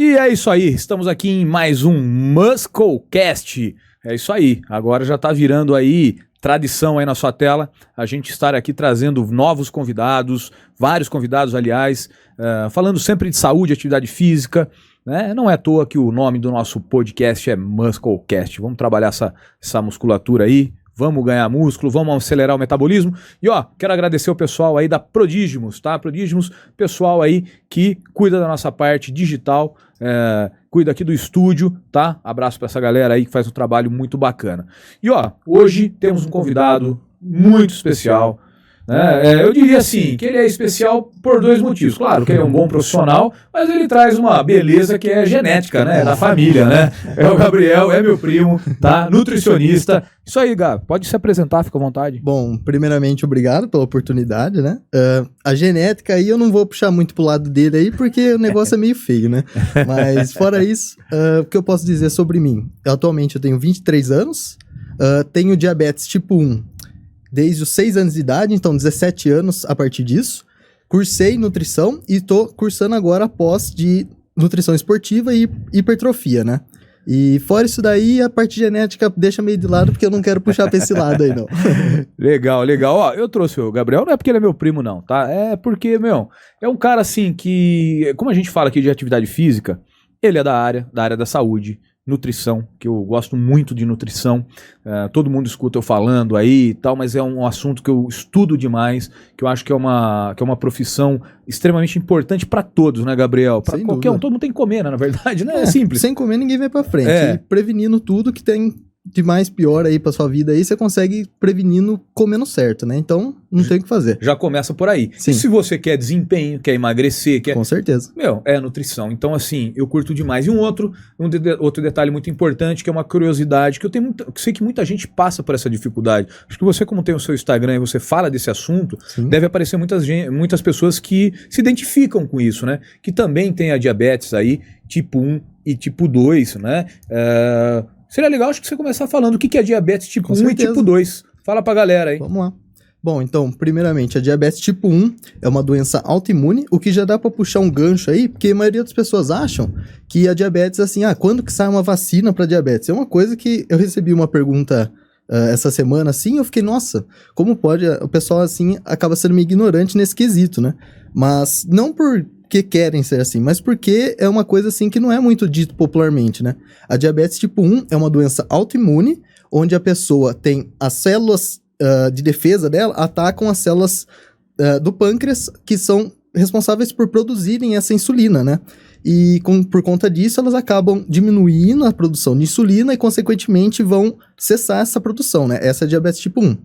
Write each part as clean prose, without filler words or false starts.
E é isso aí, estamos aqui em mais um Musclecast. É isso aí, agora já tá virando aí tradição aí na sua tela, a gente estar aqui trazendo novos convidados, vários convidados, aliás, falando sempre de saúde, atividade física, né? Não é à toa que o nome do nosso podcast é Musclecast. Vamos trabalhar essa musculatura aí, vamos ganhar músculo, vamos acelerar o metabolismo. E ó, quero agradecer o pessoal aí da Prodígimos, tá? Prodígimos, pessoal aí que cuida da nossa parte digital, cuida aqui do estúdio, tá? Abraço pra essa galera aí que faz um trabalho muito bacana. E ó, hoje temos um convidado muito especial, né? Eu diria assim, que ele é especial por dois motivos. Claro que ele é um bom profissional, mas ele traz uma beleza que é genética, né? Da família, né? É o Gabriel, é meu primo, tá? Nutricionista. Isso aí, Gab, pode se apresentar, fica à vontade. Bom, primeiramente, obrigado pela oportunidade, né? A genética aí eu não vou puxar muito pro lado dele aí, porque o negócio é meio feio, né? Mas fora isso, o que eu posso dizer sobre mim? Atualmente eu tenho 23 anos, tenho diabetes tipo 1 desde os 6 anos de idade, então 17 anos a partir disso. Cursei nutrição e tô cursando agora a pós de nutrição esportiva e hipertrofia, né? E fora isso daí, a parte genética deixa meio de lado, porque eu não quero puxar pra esse lado aí, não. Legal, legal. Ó, eu trouxe o Gabriel, não é porque ele é meu primo, não, tá? É porque, é um cara assim que, como a gente fala aqui de atividade física, ele é da área da saúde, nutrição, que eu gosto muito de nutrição, todo mundo escuta eu falando aí e tal, mas é um assunto que eu estudo demais, que eu acho que é uma profissão extremamente importante para todos, né, Gabriel? Para qualquer um, todo mundo tem que comer, né, na verdade, né? É simples. Sem comer ninguém vai para frente. E prevenindo tudo que tem de mais pior aí pra sua vida aí, você consegue prevenindo comendo certo, né? Então, não tem o que fazer. Já começa por aí. Sim. E se você quer desempenho, quer emagrecer, Com certeza. é nutrição. Então, assim, eu curto demais. E outro detalhe muito importante, que é uma curiosidade, que eu sei que muita gente passa por essa dificuldade. Acho que você, como tem o seu Instagram e você fala desse assunto, Sim. deve aparecer muitas pessoas que se identificam com isso, né? Que também tem a diabetes aí, tipo 1 e tipo 2, né? Seria legal, acho que você começar falando o que é diabetes tipo 1 e tipo 2. Fala pra galera aí. Vamos lá. Bom, então, primeiramente, a diabetes tipo 1 é uma doença autoimune, o que já dá pra puxar um gancho aí, porque a maioria das pessoas acham que a diabetes, assim, quando que sai uma vacina pra diabetes? É uma coisa que eu recebi uma pergunta essa semana, assim, eu fiquei, nossa, como pode? O pessoal, assim, acaba sendo meio ignorante nesse quesito, né? Mas não porque querem ser assim, mas porque é uma coisa assim que não é muito dito popularmente, né? A diabetes tipo 1 é uma doença autoimune, onde a pessoa tem as células de defesa dela atacam as células do pâncreas, que são responsáveis por produzirem essa insulina, né? E por conta disso, elas acabam diminuindo a produção de insulina e, consequentemente, vão cessar essa produção, né? Essa é a diabetes tipo 1.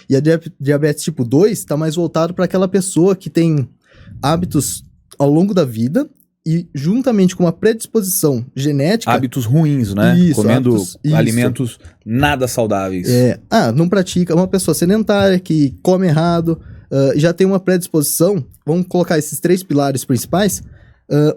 E a diabetes tipo 2 está mais voltado para aquela pessoa que tem hábitos ao longo da vida e juntamente com uma predisposição genética... Hábitos ruins, né? Isso, comendo alimentos nada saudáveis. Não pratica. Uma pessoa sedentária que come errado, já tem uma predisposição, vamos colocar esses 3 pilares principais,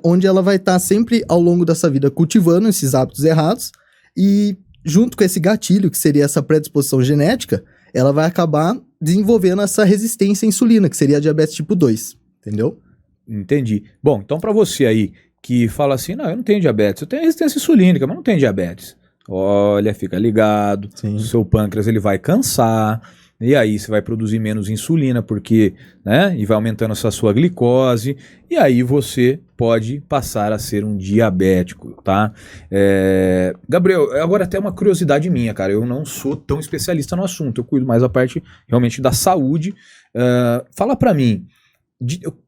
onde ela vai estar sempre ao longo dessa vida cultivando esses hábitos errados e junto com esse gatilho, que seria essa predisposição genética, ela vai acabar desenvolvendo essa resistência à insulina, que seria a diabetes tipo 2, entendeu? Entendi. Bom, então para você aí que fala assim, não, eu não tenho diabetes, eu tenho resistência insulínica, mas não tenho diabetes. Olha, fica ligado, Sim. O seu pâncreas ele vai cansar, e aí você vai produzir menos insulina, porque, né, e vai aumentando essa sua glicose, e aí você pode passar a ser um diabético, tá? Gabriel, agora até uma curiosidade minha, cara, eu não sou tão especialista no assunto, eu cuido mais da parte realmente da saúde. Fala pra mim,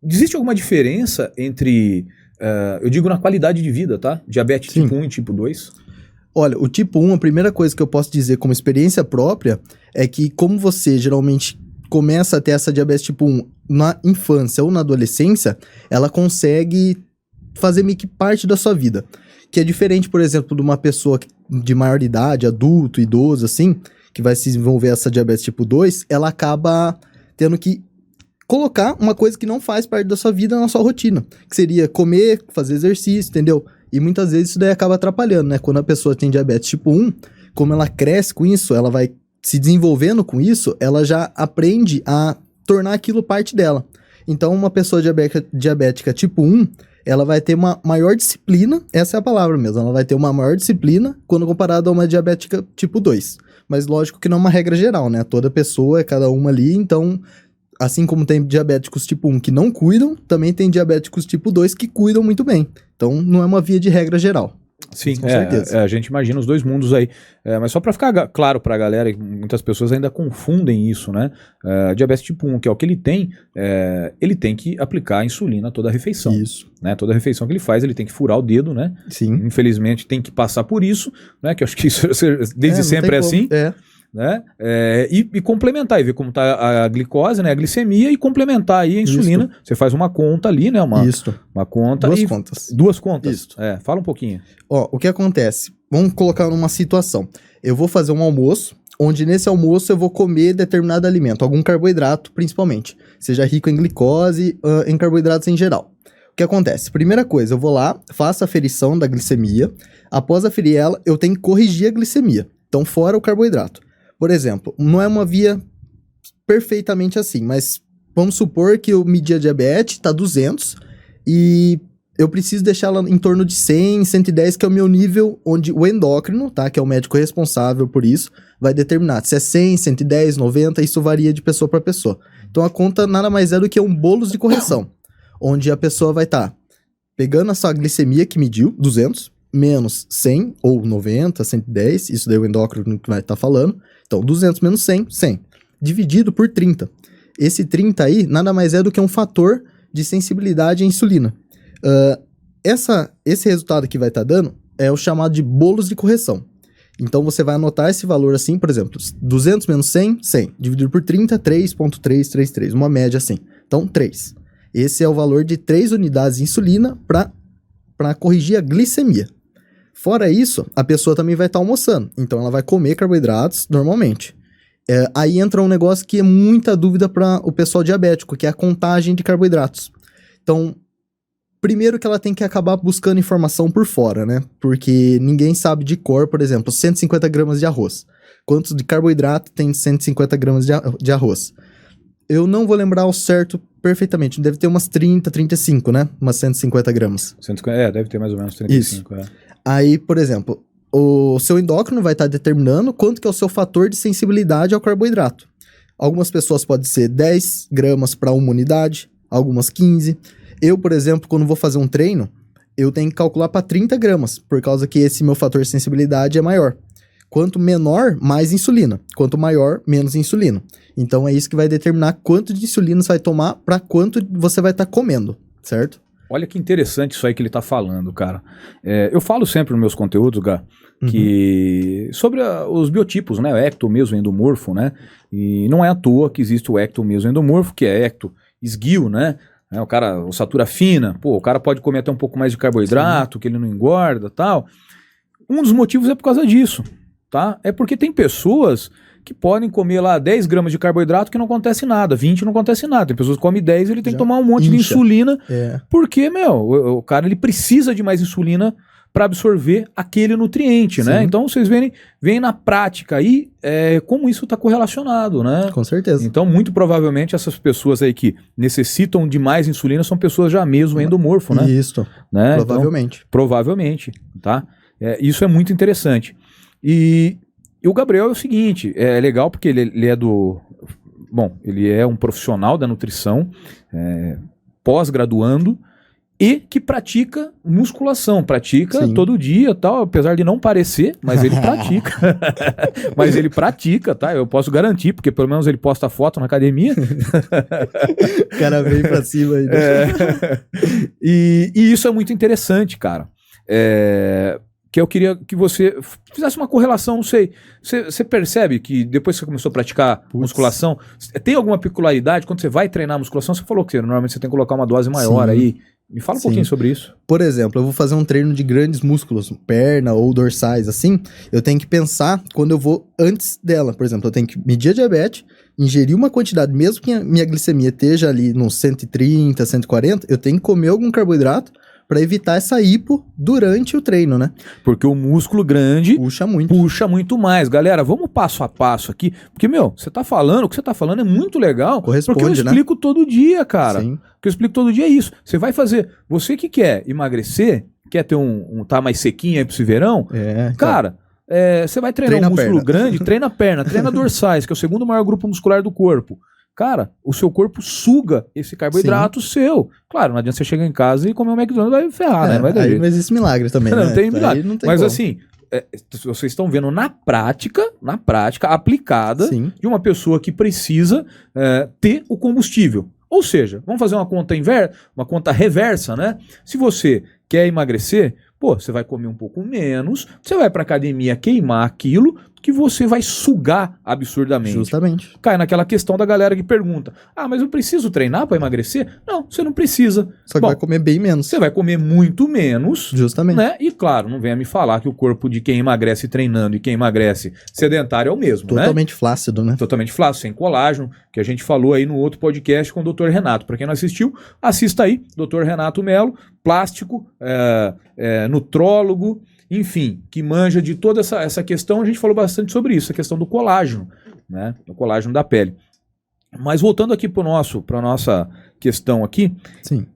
existe alguma diferença entre, eu digo na qualidade de vida, tá? Diabetes Sim. tipo 1 e tipo 2? Olha, o tipo 1, a primeira coisa que eu posso dizer como experiência própria é que como você geralmente começa a ter essa diabetes tipo 1 na infância ou na adolescência, ela consegue fazer meio que parte da sua vida. Que é diferente, por exemplo, de uma pessoa de maior idade, adulto, idoso, assim, que vai se desenvolver essa diabetes tipo 2, ela acaba tendo que colocar uma coisa que não faz parte da sua vida na sua rotina, que seria comer, fazer exercício, entendeu? E muitas vezes isso daí acaba atrapalhando, né? Quando a pessoa tem diabetes tipo 1, como ela cresce com isso, ela vai se desenvolvendo com isso, ela já aprende a tornar aquilo parte dela. Então, uma pessoa diabética tipo 1, ela vai ter uma maior disciplina, essa é a palavra mesmo, ela vai ter uma maior disciplina quando comparado a uma diabética tipo 2. Mas lógico que não é uma regra geral, né? Toda pessoa é cada uma ali, então, assim como tem diabéticos tipo 1 que não cuidam, também tem diabéticos tipo 2 que cuidam muito bem. Então, não é uma via de regra geral. Sim, com certeza. a gente imagina os dois mundos aí. Mas só para ficar claro para a galera, muitas pessoas ainda confundem isso, né? Diabetes tipo 1, que é o que ele tem que aplicar insulina toda a refeição. Isso. Né? Toda a refeição que ele faz, ele tem que furar o dedo, né? Sim. Infelizmente tem que passar por isso, né? Que eu acho que isso desde sempre é assim. Né? E complementar, e ver como está a glicose, né? A glicemia, e complementar aí a insulina. Isso. Você faz uma conta ali, né? Uma conta. Duas contas. Isso. Fala um pouquinho. Ó, o que acontece? Vamos colocar numa situação. Eu vou fazer um almoço, onde nesse almoço eu vou comer determinado alimento, algum carboidrato principalmente, seja rico em glicose, em carboidratos em geral. O que acontece? Primeira coisa, eu vou lá, faço a aferição da glicemia. Após aferir ela, eu tenho que corrigir a glicemia. Então, fora o carboidrato. Por exemplo, não é uma via perfeitamente assim, mas vamos supor que eu medi a diabetes, tá 200, e eu preciso deixar ela em torno de 100, 110, que é o meu nível onde o endócrino, tá, que é o médico responsável por isso, vai determinar se é 100, 110, 90, isso varia de pessoa para pessoa. Então a conta nada mais é do que um bolos de correção, onde a pessoa vai estar pegando a sua glicemia que mediu, 200, menos 100 ou 90, 110, isso daí é o endócrino que vai estar falando. Então, 200 menos 100, 100. Dividido por 30. Esse 30 aí, nada mais é do que um fator de sensibilidade à insulina. Esse resultado que vai estar dando é o chamado de bolos de correção. Então, você vai anotar esse valor assim, por exemplo, 200 menos 100, 100. Dividido por 30, 3,333. Uma média assim. Então, 3. Esse é o valor de 3 unidades de insulina para corrigir a glicemia. Fora isso, a pessoa também vai estar almoçando. Então, ela vai comer carboidratos normalmente. Aí entra um negócio que é muita dúvida para o pessoal diabético, que é a contagem de carboidratos. Então, primeiro que ela tem que acabar buscando informação por fora, né? Porque ninguém sabe de cor, por exemplo, 150 gramas de arroz. Quantos de carboidrato tem 150 gramas de arroz? Eu não vou lembrar ao certo perfeitamente. Deve ter umas 30, 35, né? Umas 150 gramas. Deve ter mais ou menos 35. Isso. Aí, por exemplo, o seu endócrino vai estar determinando quanto que é o seu fator de sensibilidade ao carboidrato. Algumas pessoas pode ser 10 gramas para uma unidade, algumas 15. Eu, por exemplo, quando vou fazer um treino, eu tenho que calcular para 30 gramas, por causa que esse meu fator de sensibilidade é maior. Quanto menor, mais insulina. Quanto maior, menos insulina. Então é isso que vai determinar quanto de insulina você vai tomar para quanto você vai estar comendo, certo? Olha que interessante isso aí que ele tá falando, cara. Eu falo sempre nos meus conteúdos, Gá, que sobre os biotipos, né? O ecto, meso, endomorfo, né? E não é à toa que existe o ecto, meso, endomorfo, que é ecto, esguio, né? O cara, ossatura fina, o cara pode comer até um pouco mais de carboidrato, que ele não engorda, tal. Um dos motivos é por causa disso, tá? É porque tem pessoas que podem comer lá 10 gramas de carboidrato que não acontece nada, 20 não acontece nada. Tem pessoas que comem 10 e ele tem que tomar um monte de insulina, porque, o cara ele precisa de mais insulina para absorver aquele nutriente, né? Então vocês veem na prática aí como isso está correlacionado, né? Com certeza. Então muito provavelmente essas pessoas aí que necessitam de mais insulina são pessoas já mesmo endomorfo, né? Isso, né? provavelmente. Então, provavelmente, tá? Isso é muito interessante. E o Gabriel é o seguinte, é legal porque ele é ele é um profissional da nutrição, pós-graduando, e que pratica musculação, todo dia, tal, apesar de não parecer, mas ele pratica. Mas ele pratica, tá? Eu posso garantir, porque pelo menos ele posta foto na academia. O cara veio pra cima aí. E isso é muito interessante, cara. Que eu queria que você fizesse uma correlação, não sei, você percebe que depois que você começou a praticar musculação, tem alguma peculiaridade? Quando você vai treinar musculação, você falou que normalmente você tem que colocar uma dose maior aí. Me fala um pouquinho sobre isso. Por exemplo, eu vou fazer um treino de grandes músculos, perna ou dorsais, assim, eu tenho que pensar quando eu vou antes dela. Por exemplo, eu tenho que medir a diabetes, ingerir uma quantidade, mesmo que a minha glicemia esteja ali nos 130, 140, eu tenho que comer algum carboidrato, pra evitar essa hipo durante o treino, né? Porque o músculo grande Puxa muito. puxa muito mais. Galera, vamos passo a passo aqui. Porque, meu, você tá falando, o que você tá falando é muito legal. Corresponde, porque eu né? explico todo dia, cara. Sim. O que eu explico todo dia é isso. Você vai fazer. Você que quer emagrecer, quer ter tá mais sequinho aí pro esse verão, É, cara, você vai treinar Treina um a músculo perna. grande, treina a perna, treina dorsais, que é o segundo maior grupo muscular do corpo. Cara, o seu corpo suga esse carboidrato seu. Claro, não adianta você chegar em casa e comer um McDonald's, vai ferrar, né? Não vai dar aí jeito. não existe milagre também, Não, né? não tem Aí milagre. não tem Mas como. assim, vocês estão vendo na prática aplicada Sim. de uma pessoa que precisa ter o combustível. Ou seja, vamos fazer uma conta reversa, né? Se você quer emagrecer, você vai comer um pouco menos, você vai pra academia queimar aquilo que você vai sugar absurdamente. Justamente. Cai naquela questão da galera que pergunta: mas eu preciso treinar para emagrecer? Não, você não precisa. Só que vai comer bem menos. Você vai comer muito menos. Justamente. Né? E claro, não venha me falar que o corpo de quem emagrece treinando e quem emagrece sedentário é o mesmo, Totalmente flácido, né? Totalmente flácido, sem colágeno, que a gente falou aí no outro podcast com o Dr. Renato. Para quem não assistiu, assista aí, Dr. Renato Melo, plástico, nutrólogo, enfim, que manja de toda essa questão. A gente falou bastante sobre isso, a questão do colágeno, né? Do colágeno da pele. Mas voltando aqui para nossa questão aqui, sim,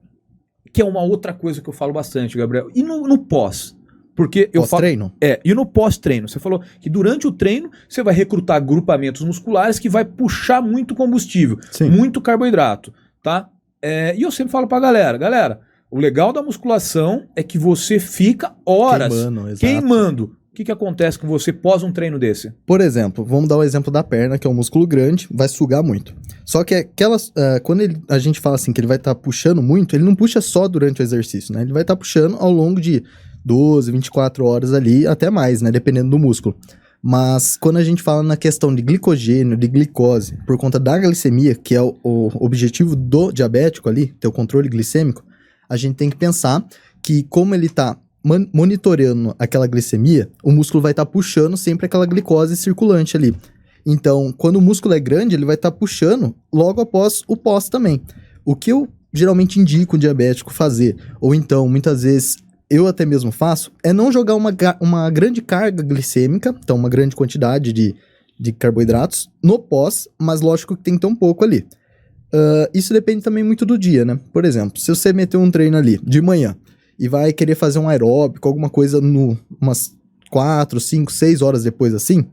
que é uma outra coisa que eu falo bastante, Gabriel. E no pós? Porque eu falo. Pós-treino? E no pós-treino? Você falou que durante o treino você vai recrutar agrupamentos musculares que vai puxar muito combustível, Sim. muito carboidrato, tá? E eu sempre falo pra galera, o legal da musculação é que você fica horas queimando. O que acontece com você pós um treino desse? Por exemplo, vamos dar o exemplo da perna, que é um músculo grande, vai sugar muito. Só que quando a gente fala assim que ele vai estar puxando muito, ele não puxa só durante o exercício, né? Ele vai estar puxando ao longo de 12, 24 horas ali, até mais, né? Dependendo do músculo. Mas quando a gente fala na questão de glicogênio, de glicose, por conta da glicemia, que é o objetivo do diabético ali, ter o controle glicêmico, a gente tem que pensar que como ele está monitorando aquela glicemia, o músculo vai estar puxando sempre aquela glicose circulante ali. Então, quando o músculo é grande, ele vai estar puxando logo após o pós também. O que eu geralmente indico o diabético fazer, ou então, muitas vezes, eu até mesmo faço, é não jogar uma grande carga glicêmica, então uma grande quantidade de carboidratos, no pós, mas lógico que tem que ter um pouco ali. Isso depende também muito do dia, né? Por exemplo, se você meter um treino ali de manhã e vai querer fazer um aeróbico, alguma coisa umas 4, 5, 6 horas depois assim,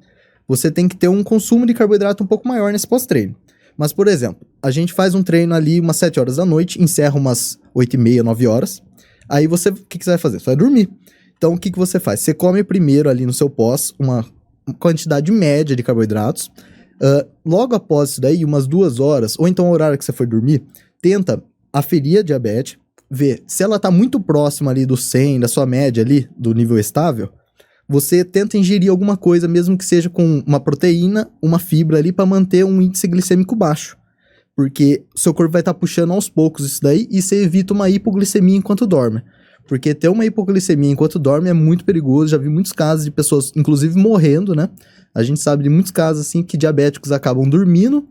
você tem que ter um consumo de carboidrato um pouco maior nesse pós-treino. Mas, por exemplo, a gente faz um treino ali umas 7 horas da noite, encerra umas 8h30, 9 horas, aí o que você vai fazer? Você vai dormir. Então, o que você faz? Você come primeiro ali no seu pós uma quantidade média de carboidratos. Logo após isso daí, umas 2 horas, ou então o horário que você for dormir, tenta aferir a diabetes, ver se ela tá muito próxima ali do 100, da sua média ali, do nível estável, você tenta ingerir alguma coisa, mesmo que seja com uma proteína, uma fibra ali, para manter um índice glicêmico baixo. Porque o seu corpo vai estar puxando aos poucos isso daí, e você evita uma hipoglicemia enquanto dorme. Porque ter uma hipoglicemia enquanto dorme é muito perigoso. Já vi muitos casos de pessoas, inclusive, morrendo, né? A gente sabe de muitos casos, assim, que diabéticos acabam dormindo,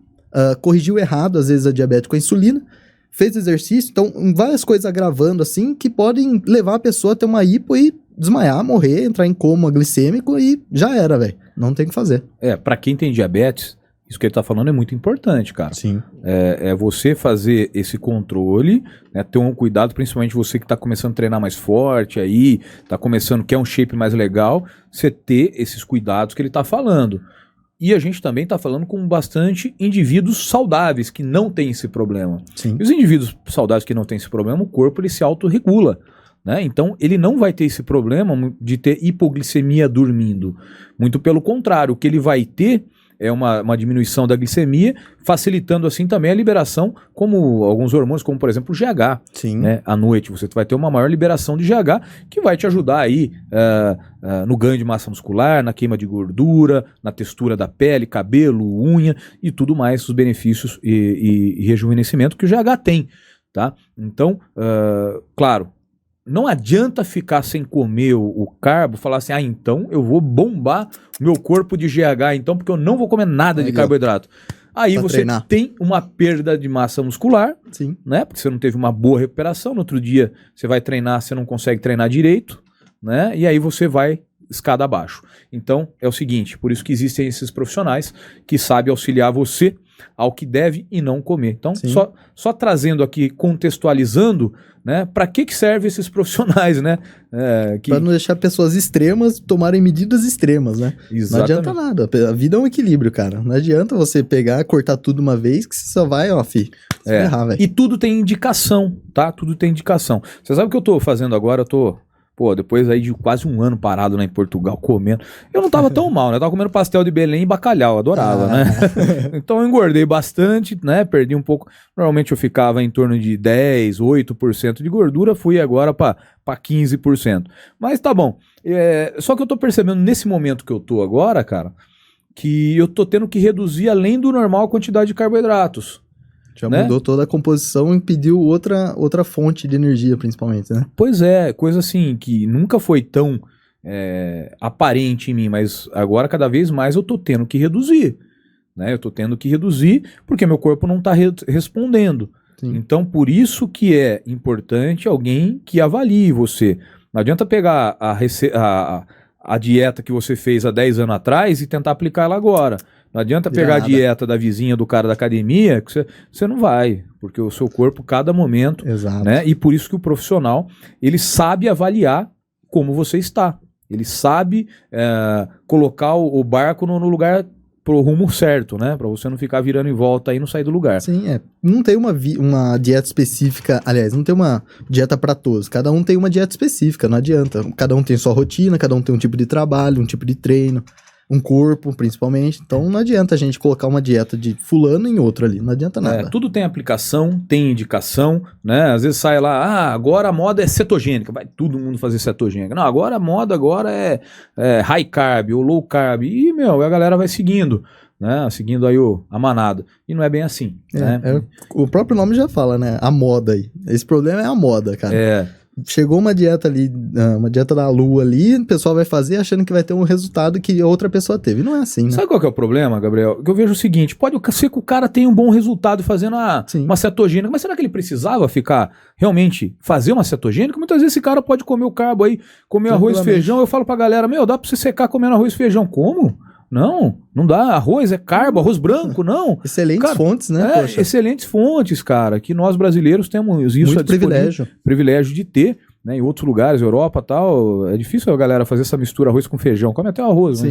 corrigiu errado, às vezes, a diabetes com a insulina, fez exercício, então, várias coisas agravando, assim, que podem levar a pessoa a ter uma hipo e desmaiar, morrer, entrar em coma glicêmico e já era, velho. Não tem o que fazer. Pra quem tem diabetes, isso que ele tá falando é muito importante, cara. Sim. É você fazer esse controle, né, ter um cuidado, principalmente você que tá começando a treinar mais forte aí, tá começando, quer um shape mais legal, você ter esses cuidados que ele tá falando. E a gente também tá falando com bastante indivíduos saudáveis que não tem esse problema. Sim. E os indivíduos saudáveis que não tem esse problema, o corpo ele se autorregula. Né? Então, ele não vai ter esse problema de ter hipoglicemia dormindo. Muito pelo contrário, o que ele vai ter é uma diminuição da glicemia, facilitando assim também a liberação, como alguns hormônios, como por exemplo o GH. Sim. Né? À noite você vai ter uma maior liberação de GH, que vai te ajudar aí no ganho de massa muscular, na queima de gordura, na textura da pele, cabelo, unha e tudo mais, os benefícios e rejuvenescimento que o GH tem. Tá? Então, claro, não adianta ficar sem comer o carbo, falar assim, então eu vou bombar meu corpo de GH, então, porque eu não vou comer nada de carboidrato. Aí Pra você treinar. tem uma perda de massa muscular, Sim. né? Porque você não teve uma boa recuperação. No outro dia você vai treinar, você não consegue treinar direito, né? E aí você vai escada abaixo. Então é o seguinte, por isso que existem esses profissionais que sabem auxiliar você ao que deve e não comer. Então, Sim. só trazendo aqui, contextualizando, né? Para que servem esses profissionais, né? Pra não deixar pessoas extremas tomarem medidas extremas, né? Não adianta nada. A vida é um equilíbrio, cara. Não adianta você pegar, cortar tudo uma vez, que você só vai, ó, se ferrar, velho. E tudo tem indicação, tá? Tudo tem indicação. Você sabe o que eu tô fazendo agora? Eu tô, depois aí de quase um ano parado lá em Portugal comendo. Eu não tava tão mal, né? Eu tava comendo pastel de Belém e bacalhau, adorava, né? Então eu engordei bastante, né? Perdi um pouco. Normalmente eu ficava em torno de 10, 8% de gordura, fui agora pra 15%. Mas tá bom. Só que eu tô percebendo nesse momento que eu tô agora, cara, que eu tô tendo que reduzir além do normal a quantidade de carboidratos. Já né? mudou toda a composição e pediu outra fonte de energia, principalmente, né? Pois é, coisa assim que nunca foi tão aparente em mim, mas agora cada vez mais eu tô tendo que reduzir, né? Eu tô tendo que reduzir porque meu corpo não tá respondendo. Sim. Então, por isso que é importante alguém que avalie você. Não adianta pegar a dieta que você fez há 10 anos atrás e tentar aplicar ela agora. Não adianta pegar a dieta da vizinha do cara da academia, que você não vai, porque o seu corpo, cada momento, Exato. né? E por isso que o profissional, ele sabe avaliar como você está. Ele sabe colocar o barco no lugar, pro rumo certo, né? Pra você não ficar virando em volta e não sair do lugar. Sim, não tem uma dieta específica, aliás, não tem uma dieta para todos. Cada um tem uma dieta específica, não adianta. Cada um tem sua rotina, cada um tem um tipo de trabalho, um tipo de treino, um corpo, principalmente. Então não adianta a gente colocar uma dieta de fulano em outro ali, não adianta nada. Tudo tem aplicação, tem indicação, né? Às vezes sai lá, agora a moda é cetogênica, vai todo mundo fazer cetogênica. Não, agora a moda agora é high carb ou low carb. E, a galera vai seguindo, né? Seguindo aí a manada. E não é bem assim, né? O próprio nome já fala, né? A moda aí. Esse problema é a moda, cara. Chegou uma dieta ali, uma dieta da lua ali, o pessoal vai fazer achando que vai ter um resultado que outra pessoa teve. Não é assim, né? Sabe qual que é o problema, Gabriel? Que eu vejo o seguinte, pode ser que o cara tenha um bom resultado fazendo uma cetogênica, mas será que ele precisava fazer uma cetogênica? Muitas vezes esse cara pode comer o carbo aí, comer arroz e feijão. Eu falo pra galera, dá pra você secar comendo arroz e feijão. Como? Não dá. Arroz é carbo, arroz branco, não. Excelentes fontes, né? Poxa. Excelentes fontes, cara, que nós brasileiros temos isso. Muito privilégio de ter, né? Em outros lugares, Europa e tal, é difícil a galera fazer essa mistura arroz com feijão. Come até o arroz,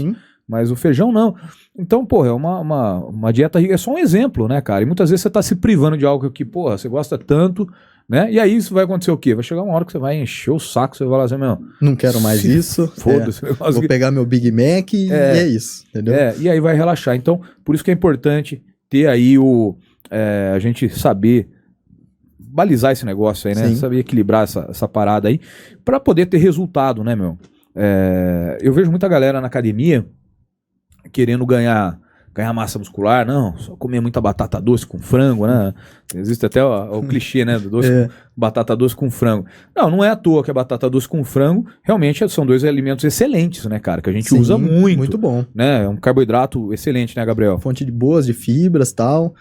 mas o feijão não. Então, é uma dieta rica, é só um exemplo, né, cara? E muitas vezes você tá se privando de algo que, você gosta tanto, né? E aí isso vai acontecer o quê? Vai chegar uma hora que você vai encher o saco, você vai falar assim, não quero mais isso. Foda-se. Vou pegar meu Big Mac e é isso, entendeu? E aí vai relaxar. Então, por isso que é importante ter aí a gente saber balizar esse negócio aí, né? Saber equilibrar essa parada aí pra poder ter resultado, né, eu vejo muita galera na academia querendo ganhar massa muscular, só comer muita batata doce com frango, né? Existe até o clichê, né, do doce batata doce com frango. Não é à toa que a batata doce com frango realmente são dois alimentos excelentes, né, cara? Que a gente usa muito. Muito bom. Né? É um carboidrato excelente, né, Gabriel? Fonte de fibras e tal.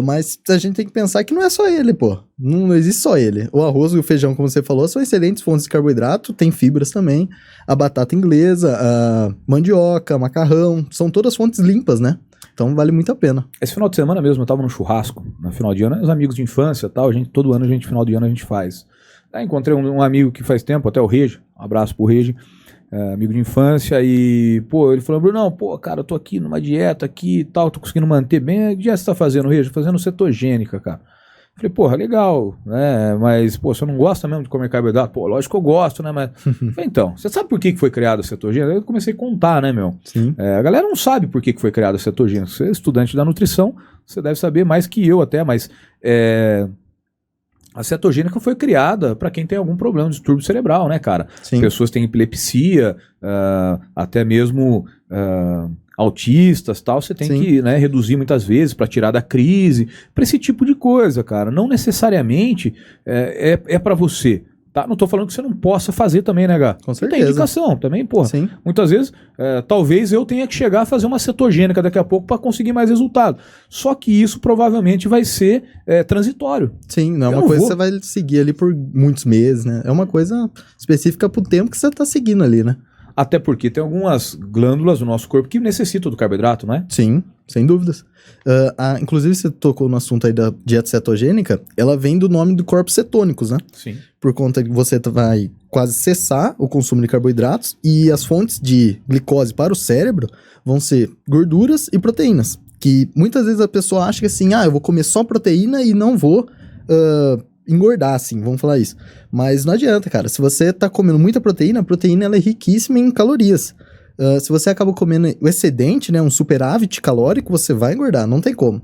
Mas a gente tem que pensar que não é só ele, pô. Não existe só ele. O arroz e o feijão, como você falou, são excelentes fontes de carboidrato, tem fibras também. A batata inglesa, a mandioca, macarrão, são todas fontes limpas, né? Então vale muito a pena. Esse final de semana mesmo eu tava no churrasco, no final de ano, os amigos de infância e tal, todo ano final de ano a gente faz. Aí encontrei um amigo que faz tempo, até o Regi, um abraço pro Regi, amigo de infância, e, ele falou, Bruno, cara, eu tô aqui numa dieta aqui e tal, tô conseguindo manter bem. Que dieta você tá fazendo, Regi? Fazendo cetogênica, cara. Falei, legal, né, mas, você não gosta mesmo de comer carboidrato? Lógico que eu gosto, né, mas... Falei, então, você sabe por que foi criada a cetogênica? Eu comecei a contar, né, Sim. A galera não sabe por que foi criada a cetogênica. Você é estudante da nutrição, você deve saber mais que eu até, mas a cetogênica foi criada para quem tem algum problema de distúrbio cerebral, né, cara? Sim. Pessoas têm epilepsia, até mesmo... autistas, tal, você tem que reduzir muitas vezes para tirar da crise, para esse tipo de coisa, cara. Não necessariamente é para você, Tá? Não tô falando que você não possa fazer também, né, Gá? Com Tem certeza. indicação também, porra. Sim. Muitas vezes, talvez eu tenha que chegar a fazer uma cetogênica daqui a pouco para conseguir mais resultado. Só que isso provavelmente vai ser transitório. Sim, não é Eu uma não coisa vou. que você vai seguir ali por muitos meses, né? É uma coisa específica pro tempo que você tá seguindo ali, né? Até porque tem algumas glândulas no nosso corpo que necessitam do carboidrato, não é? Sim, sem dúvidas. Inclusive, você tocou no assunto aí da dieta cetogênica, ela vem do nome do corpos cetônicos, né? Sim. Por conta que você vai quase cessar o consumo de carboidratos e as fontes de glicose para o cérebro vão ser gorduras e proteínas. Que muitas vezes a pessoa acha que assim, eu vou comer só proteína e não vou engordar, assim, vamos falar isso. Mas não adianta, cara. Se você tá comendo muita proteína, a proteína ela é riquíssima em calorias. Se você acaba comendo o excedente, né, um superávit calórico, você vai engordar, não tem como.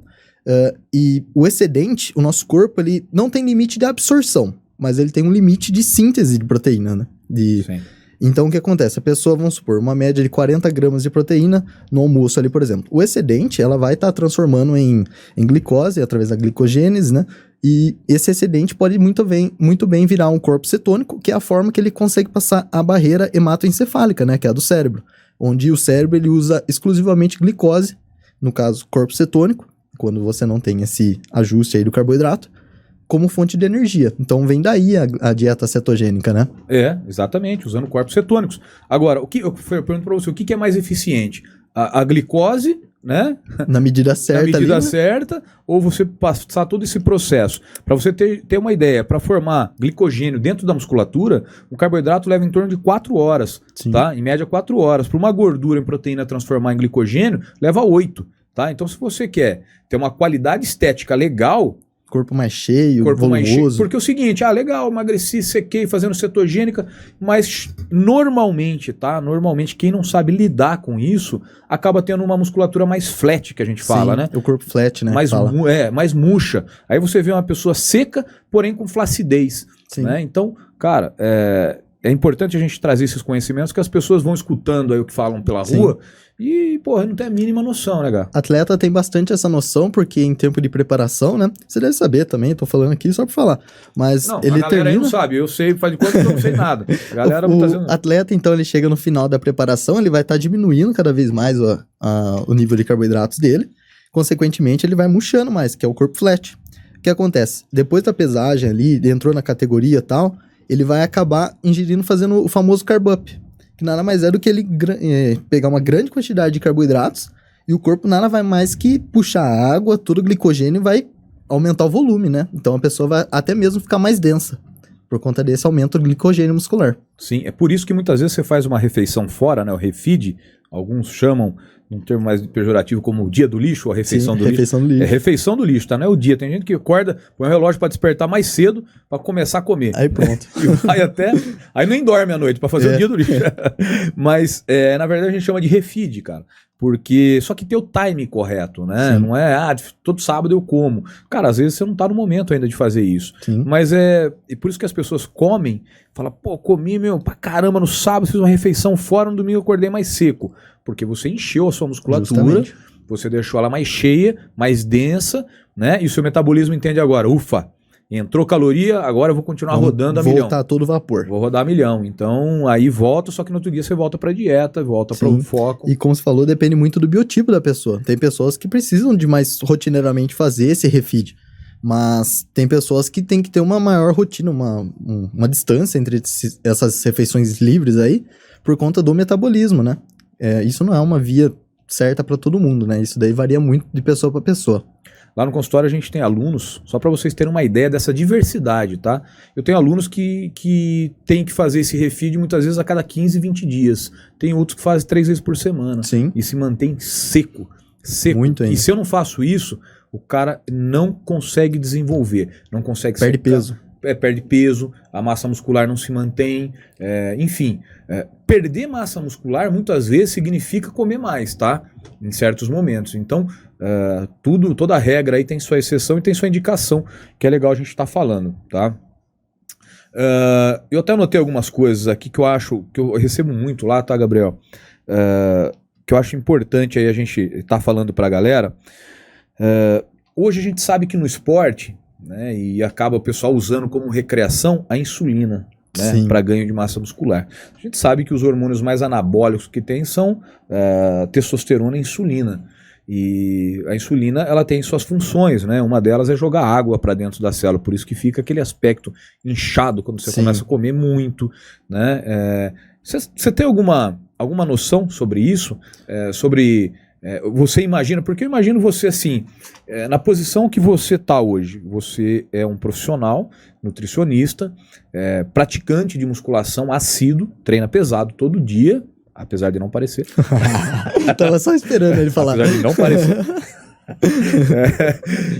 E o excedente, o nosso corpo, ele não tem limite de absorção, mas ele tem um limite de síntese de proteína, né? Sim. Então, o que acontece? A pessoa, vamos supor, uma média de 40 gramas de proteína no almoço ali, por exemplo. O excedente, ela vai estar transformando em glicose, através da glicogênese, né? E esse excedente pode muito bem virar um corpo cetônico, que é a forma que ele consegue passar a barreira hematoencefálica, né? Que é a do cérebro. Onde o cérebro, ele usa exclusivamente glicose, no caso, corpo cetônico, quando você não tem esse ajuste aí do carboidrato, como fonte de energia. Então vem daí a dieta cetogênica, né? Exatamente, usando corpos cetônicos. Agora, eu pergunto para você, o que é mais eficiente? A glicose, né? Na medida certa. Na medida ali, né? certa, ou você passar todo esse processo? Para você ter uma ideia, para formar glicogênio dentro da musculatura, o carboidrato leva em torno de 4 horas, Sim. tá? Em média 4 horas. Para uma gordura em proteína transformar em glicogênio, leva 8, tá? Então, se você quer ter uma qualidade estética legal, Corpo mais cheio, corpo mais cheio. volumoso. Porque é o seguinte, legal, emagreci, sequei, fazendo cetogênica, mas normalmente, tá? Normalmente, quem não sabe lidar com isso, acaba tendo uma musculatura mais flat, que a gente fala, Sim, né? o corpo flat, né? Mais murcha. Aí você vê uma pessoa seca, porém com flacidez. Sim. Né? Então, cara, é importante a gente trazer esses conhecimentos que as pessoas vão escutando aí o que falam pela rua e, porra, não tem a mínima noção, né, Gá? Atleta tem bastante essa noção, porque em tempo de preparação, né? Você deve saber também, tô falando aqui só pra falar. Mas Não, ele a galera aí não sabe, eu sei, faz de conta que eu não sei nada. A galera o tá dizendo... atleta, então, ele chega no final da preparação, ele vai estar diminuindo cada vez mais o nível de carboidratos dele. Consequentemente, ele vai murchando mais, que é o corpo flat. O que acontece? Depois da pesagem ali, ele entrou na categoria e tal, ele vai acabar ingerindo, fazendo o famoso carb up, que nada mais é do que ele pegar uma grande quantidade de carboidratos e o corpo nada vai mais que puxar água, todo o glicogênio vai aumentar o volume, né? Então a pessoa vai até mesmo ficar mais densa por conta desse aumento do glicogênio muscular. Sim, é por isso que muitas vezes você faz uma refeição fora, né? O refeed, alguns chamam, num termo mais pejorativo, como o dia do lixo, ou a refeição Sim, do refeição lixo. do lixo. É refeição do lixo, tá? Não é o dia. Tem gente que acorda, põe o relógio para despertar mais cedo, para começar a comer. Aí pronto. E vai até... Aí nem dorme à noite para fazer o dia do lixo. Mas, na verdade, a gente chama de refeed, cara. Porque só que tem o time correto, né? Sim. Não é, todo sábado eu como. Cara, às vezes você não tá no momento ainda de fazer isso. Sim. Mas e por isso que as pessoas comem, falam, pô, comi, pra caramba no sábado, fiz uma refeição fora, no domingo eu acordei mais seco. Porque você encheu a sua musculatura, Justamente. você deixou ela mais cheia, mais densa, né? E o seu metabolismo entende agora, ufa, entrou caloria, agora eu vou continuar rodando a milhão. Voltar todo vapor. Vou rodar a milhão. Então, aí volta, só que no outro dia você volta pra dieta, volta para o foco. E como você falou, depende muito do biotipo da pessoa. Tem pessoas que precisam de mais rotineiramente fazer esse refeed. Mas tem pessoas que tem que ter uma maior rotina, uma distância entre essas refeições livres aí, por conta do metabolismo, né? Isso não é uma via certa para todo mundo, né? Isso daí varia muito de pessoa para pessoa. Lá no consultório a gente tem alunos, só para vocês terem uma ideia dessa diversidade, tá? Eu tenho alunos que têm que fazer esse refeed muitas vezes a cada 15, 20 dias. Tem outros que fazem 3 vezes por semana. Sim. E se mantém seco. Muito ainda. E se eu não faço isso, o cara não consegue desenvolver, não consegue Perde peso. Perde peso, a massa muscular não se mantém, enfim. Perder massa muscular muitas vezes significa comer mais, tá? Em certos momentos. Então, toda regra aí tem sua exceção e tem sua indicação, que é legal a gente estar falando, tá? Eu até anotei algumas coisas aqui que eu acho, que eu recebo muito lá, tá, Gabriel? Que eu acho importante aí a gente estar falando pra galera. Hoje a gente sabe que no esporte, né, e acaba o pessoal usando como recreação a insulina. né, para ganho de massa muscular. A gente sabe que os hormônios mais anabólicos que tem são testosterona e insulina. E a insulina, ela tem suas funções, né? Uma delas é jogar água para dentro da célula, por isso que fica aquele aspecto inchado quando você começa a comer muito, né? Você tem alguma noção sobre isso? Você imagina, porque eu imagino você assim, na posição que você está hoje, você é um profissional, nutricionista, praticante de musculação assíduo, treina pesado todo dia, apesar de não parecer. Tava só esperando ele falar. Apesar de não parecer.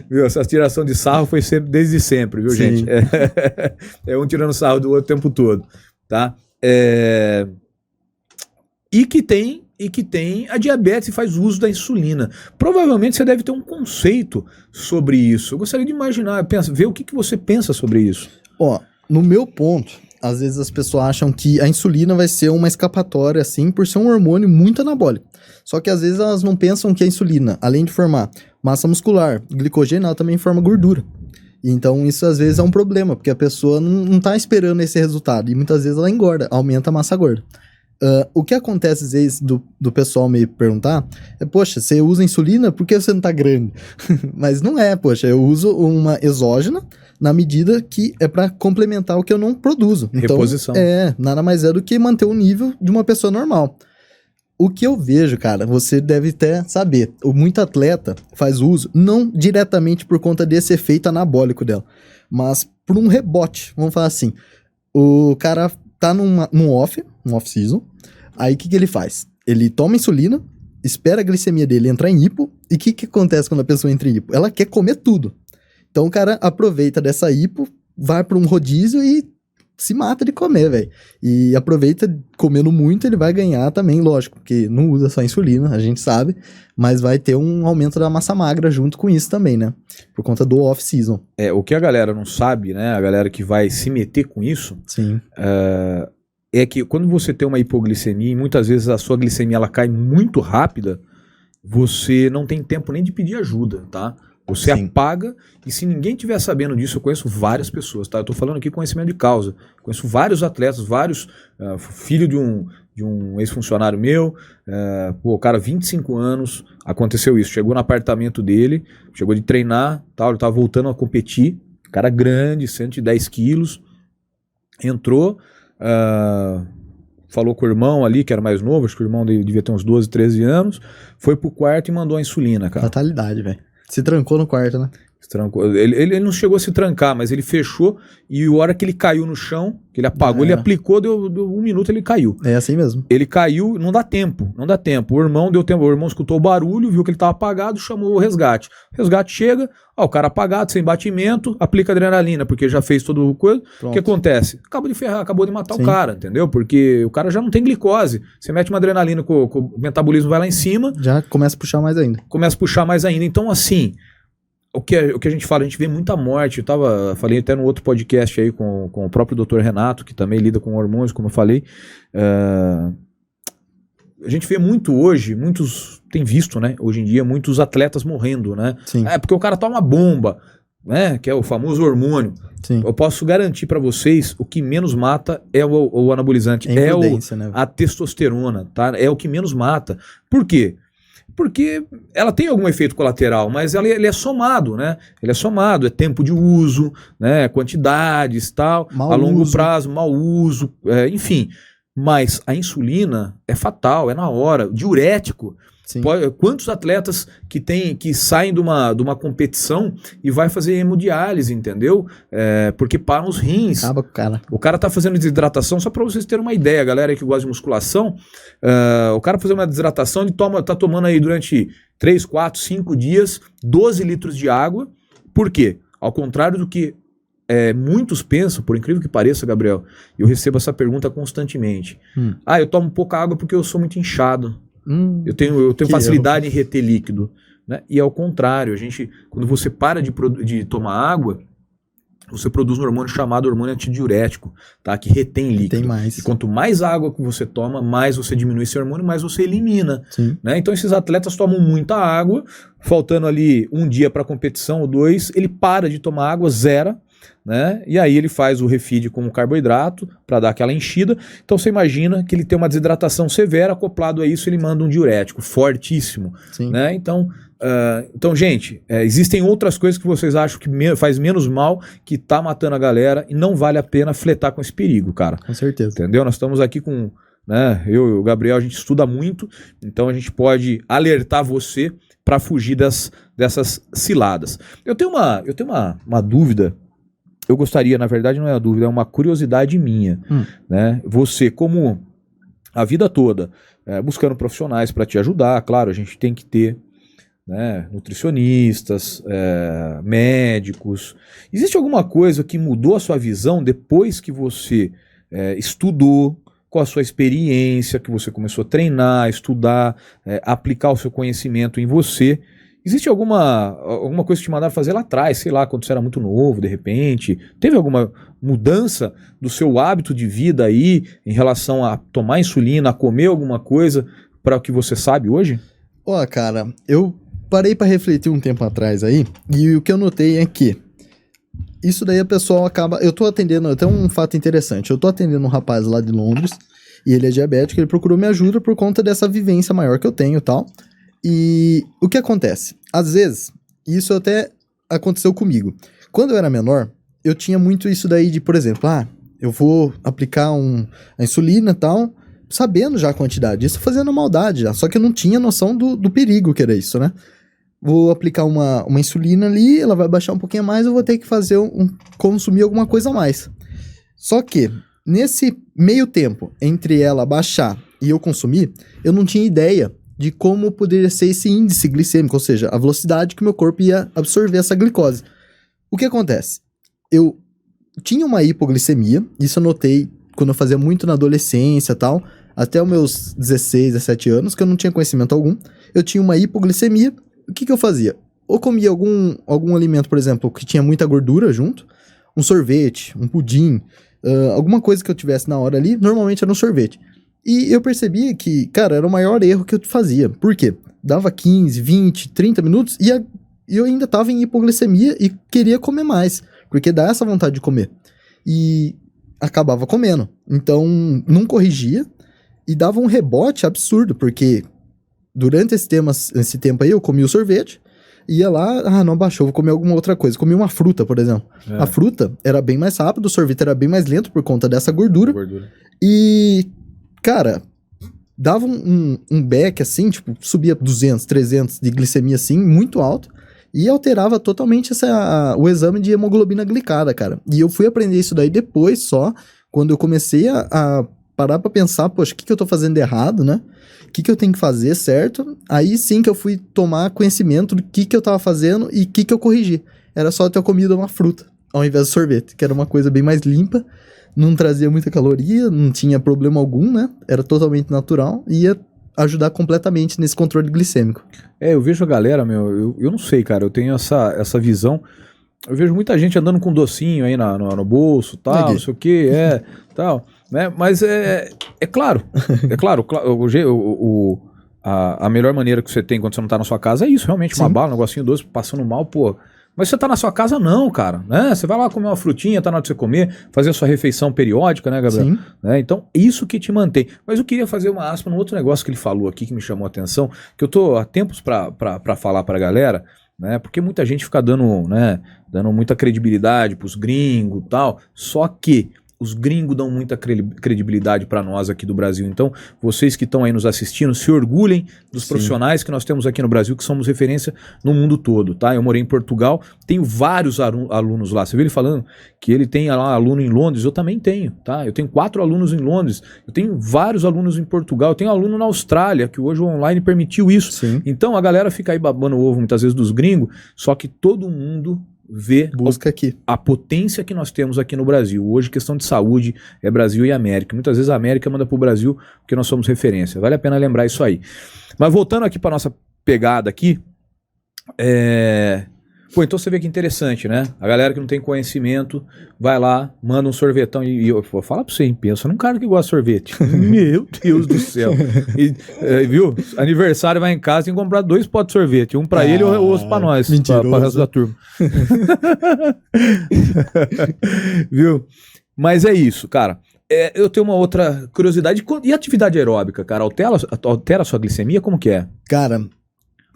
Viu? Essa tiração de sarro foi desde sempre, viu, gente? É um tirando sarro do outro o tempo todo, tá? E que tem a diabetes e faz uso da insulina. Provavelmente você deve ter um conceito sobre isso. Eu gostaria de imaginar, ver o que você pensa sobre isso. Ó, no meu ponto, às vezes as pessoas acham que a insulina vai ser uma escapatória, assim, por ser um hormônio muito anabólico. Só que às vezes elas não pensam que a insulina, além de formar massa muscular, glicogênio, ela também forma gordura. Então isso às vezes é um problema, porque a pessoa não tá esperando esse resultado. E muitas vezes ela engorda, aumenta a massa gorda. O que acontece às vezes do pessoal me perguntar poxa, você usa insulina, por que você não tá grande? Mas não poxa, eu uso uma exógena na medida que é para complementar o que eu não produzo. Então, reposição. Nada mais é do que manter o nível de uma pessoa normal. O que eu vejo, cara, você deve até saber, muito atleta faz uso, não diretamente por conta desse efeito anabólico dela, mas por um rebote, vamos falar assim. O cara tá num off-season, aí o que ele faz? Ele toma insulina, espera a glicemia dele entrar em hipo, e o que acontece quando a pessoa entra em hipo? Ela quer comer tudo. Então o cara aproveita dessa hipo, vai para um rodízio e se mata de comer, velho. E aproveita comendo muito, ele vai ganhar também, lógico, porque não usa só insulina, a gente sabe, mas vai ter um aumento da massa magra junto com isso também, né? Por conta do off-season. O que a galera não sabe, né? A galera que vai se meter com isso, sim, é que quando você tem uma hipoglicemia, e muitas vezes a sua glicemia ela cai muito rápida, você não tem tempo nem de pedir ajuda, tá? Você apaga, e se ninguém estiver sabendo disso, eu conheço várias pessoas, tá? Eu tô falando aqui conhecimento de causa. Conheço vários atletas, vários, filho de um ex-funcionário meu, o cara, 25 anos, aconteceu isso. Chegou no apartamento dele, chegou de treinar, tal, ele tava voltando a competir, cara grande, 110 quilos, entrou, falou com o irmão ali, que era mais novo, acho que o irmão dele devia ter uns 12, 13 anos, foi pro quarto e mandou a insulina, cara. Fatalidade, velho. Se trancou no quarto, né? Se trancou. Ele não chegou a se trancar, mas ele fechou e a hora que ele caiu no chão, que ele apagou, ele aplicou, deu 1 minuto, ele caiu. É assim mesmo. Ele caiu, não dá tempo. O irmão deu tempo, o irmão escutou o barulho, viu que ele estava apagado, chamou o resgate. O resgate chega, o cara apagado, sem batimento, aplica adrenalina, porque já fez todo o coisa. O que acontece? Acabou de ferrar, acabou de matar o cara, entendeu? Porque o cara já não tem glicose. Você mete uma adrenalina, o metabolismo vai lá em cima. Já começa a puxar mais ainda. Então, assim, o que a gente fala, a gente vê muita morte. Falei até no outro podcast aí com o próprio Dr. Renato, que também lida com hormônios, como eu falei. A gente vê muito hoje, tem visto, né, hoje em dia, muitos atletas morrendo, né? Sim. Porque o cara toma bomba, né, que é o famoso hormônio. Sim. Eu posso garantir para vocês, o que menos mata é o anabolizante, né? A testosterona, tá? É o que menos mata. Por quê? Porque ela tem algum efeito colateral, mas ele é somado, né? Ele é somado, é tempo de uso, né? Quantidades, tal, a longo prazo, mau uso, enfim. Mas a insulina é fatal, é na hora. Diurético. Quantos atletas que saem de uma competição e vai fazer hemodiálise, entendeu? Porque param os rins. Acaba com o cara. O cara tá fazendo desidratação, só para vocês terem uma ideia, galera que gosta de musculação, o cara fazendo uma desidratação, ele tá tomando aí durante 3, 4, 5 dias 12 litros de água. Por quê? Ao contrário do que muitos pensam, por incrível que pareça, Gabriel, eu recebo essa pergunta constantemente. Eu tomo pouca água porque eu sou muito inchado. Eu tenho facilidade em reter líquido, né? E ao contrário, quando você para de tomar água, você produz um hormônio chamado hormônio antidiurético, tá? Que retém líquido. Tem mais. E quanto mais água que você toma, mais você diminui esse hormônio, mais você elimina. Né? Então esses atletas tomam muita água, faltando ali 1 dia para competição ou 2, ele para de tomar água, zera, né? E aí ele faz o refeed com o carboidrato para dar aquela enchida. Então você imagina que ele tem uma desidratação severa, acoplado a isso ele manda um diurético fortíssimo, Sim. né? Então, gente, existem outras coisas que vocês acham que faz menos mal, que tá matando a galera e não vale a pena fletar com esse perigo, cara. Com certeza. Entendeu? Nós estamos aqui com, né, eu e o Gabriel, a gente estuda muito, então a gente pode alertar você para fugir dessas ciladas. Eu tenho uma dúvida. Eu gostaria, na verdade não é uma dúvida, é uma curiosidade minha, né? Você, como a vida toda, buscando profissionais para te ajudar, claro, a gente tem que ter, né, nutricionistas, médicos. Existe alguma coisa que mudou a sua visão depois que você estudou, com a sua experiência, que você começou a treinar, estudar, aplicar o seu conhecimento em você? Existe alguma coisa que te mandaram fazer lá atrás, sei lá, quando você era muito novo, de repente? Teve alguma mudança do seu hábito de vida aí em relação a tomar insulina, a comer alguma coisa para o que você sabe hoje? Ó, cara, eu parei pra refletir um tempo atrás aí, e o que eu notei é que isso daí a pessoa acaba... Eu tô atendendo, até um fato interessante, eu tô atendendo um rapaz lá de Londres, e ele é diabético, ele procurou me ajuda por conta dessa vivência maior que eu tenho e tal. E o que acontece? Às vezes, isso até aconteceu comigo. Quando eu era menor, eu tinha muito isso daí de, por exemplo, eu vou aplicar a insulina e tal, sabendo já a quantidade, isso fazendo maldade já, só que eu não tinha noção do perigo que era isso, né? Vou aplicar uma insulina ali, ela vai baixar um pouquinho mais, eu vou ter que fazer consumir alguma coisa a mais. Só que, nesse meio tempo, entre ela baixar e eu consumir, eu não tinha ideia de como poderia ser esse índice glicêmico, ou seja, a velocidade que o meu corpo ia absorver essa glicose. O que acontece? Eu tinha uma hipoglicemia, isso eu notei quando eu fazia muito na adolescência e tal, até os meus 16, 17 anos, que eu não tinha conhecimento algum, eu tinha uma hipoglicemia. O que eu fazia? Ou comia algum alimento, por exemplo, que tinha muita gordura junto, um sorvete, um pudim, alguma coisa que eu tivesse na hora ali, normalmente era um sorvete. E eu percebia que, cara, era o maior erro que eu fazia. Por quê? Dava 15, 20, 30 minutos e eu ainda estava em hipoglicemia e queria comer mais, porque dá essa vontade de comer. E acabava comendo. Então, não corrigia e dava um rebote absurdo, porque durante esse tempo aí eu comia o sorvete, ia lá, não baixou, vou comer alguma outra coisa. Comia uma fruta, por exemplo. A fruta era bem mais rápido, o sorvete era bem mais lento por conta dessa gordura. E... cara, dava um back assim, tipo, subia 200, 300 de glicemia assim, muito alto, e alterava totalmente o exame de hemoglobina glicada, cara. E eu fui aprender isso daí depois só, quando eu comecei a parar pra pensar, poxa, o que eu tô fazendo de errado, né? O que eu tenho que fazer certo? Aí sim que eu fui tomar conhecimento do que eu tava fazendo e o que eu corrigi. Era só ter comido uma fruta, ao invés de sorvete, que era uma coisa bem mais limpa, não trazia muita caloria, não tinha problema algum, né? Era totalmente natural e ia ajudar completamente nesse controle glicêmico. Eu vejo a galera, eu não sei, cara, eu tenho essa visão. Eu vejo muita gente andando com docinho aí no bolso, tal, não sei o que, tal, né? Mas é claro, a melhor maneira que você tem quando você não tá na sua casa é isso, realmente, uma bala, um negocinho doce, passando mal, pô. Mas você tá na sua casa não, cara, né? Você vai lá comer uma frutinha, tá na hora de você comer, fazer a sua refeição periódica, né, Gabriel? Sim. Né? Então, isso que te mantém. Mas eu queria fazer uma aspa num outro negócio que ele falou aqui, que me chamou a atenção, que eu tô há tempos pra falar pra galera, né? Porque muita gente fica dando muita credibilidade pros gringos e tal, só que os gringos dão muita credibilidade para nós aqui do Brasil. Então, vocês que estão aí nos assistindo, se orgulhem dos profissionais que nós temos aqui no Brasil, que somos referência no mundo todo, tá? Eu morei em Portugal, tenho vários alunos lá. Você viu ele falando que ele tem lá aluno em Londres? Eu também tenho, tá? Eu tenho 4 alunos em Londres, eu tenho vários alunos em Portugal, eu tenho aluno na Austrália, que hoje o online permitiu isso. Sim. Então, a galera fica aí babando o ovo muitas vezes dos gringos, só que todo mundo busca aqui a potência que nós temos aqui no Brasil. Hoje, questão de saúde é Brasil e América. Muitas vezes a América manda pro Brasil porque nós somos referência. Vale a pena lembrar isso aí. Mas voltando aqui para nossa pegada aqui, Pô, então você vê que interessante, né? A galera que não tem conhecimento vai lá, manda um sorvetão e eu vou falar pra você, hein? Pensa num cara que gosta de sorvete. Meu Deus do céu. Viu? Aniversário vai em casa, tem que comprar 2 potes de sorvete. Um pra ele e o outro pra nós. Pra resto da turma. Viu? Mas é isso, cara. Eu tenho uma outra curiosidade. E atividade aeróbica, cara? Altera a sua glicemia? Como que é? Cara,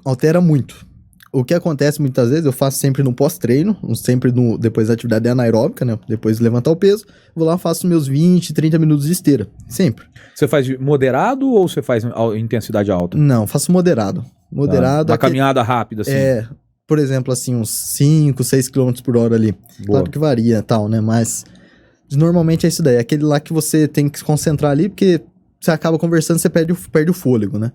altera muito. O que acontece muitas vezes, eu faço sempre no pós-treino, sempre depois da atividade anaeróbica, né? Depois de levantar o peso, vou lá, faço meus 20, 30 minutos de esteira. Sempre. Você faz moderado ou você faz intensidade alta? Não, faço moderado. Moderado. Uma caminhada rápida, assim. Por exemplo, assim, uns 5, 6 km por hora ali. Boa. Claro que varia e tal, né? Mas normalmente é isso daí. É aquele lá que você tem que se concentrar ali, porque você acaba conversando, você perde o fôlego, né?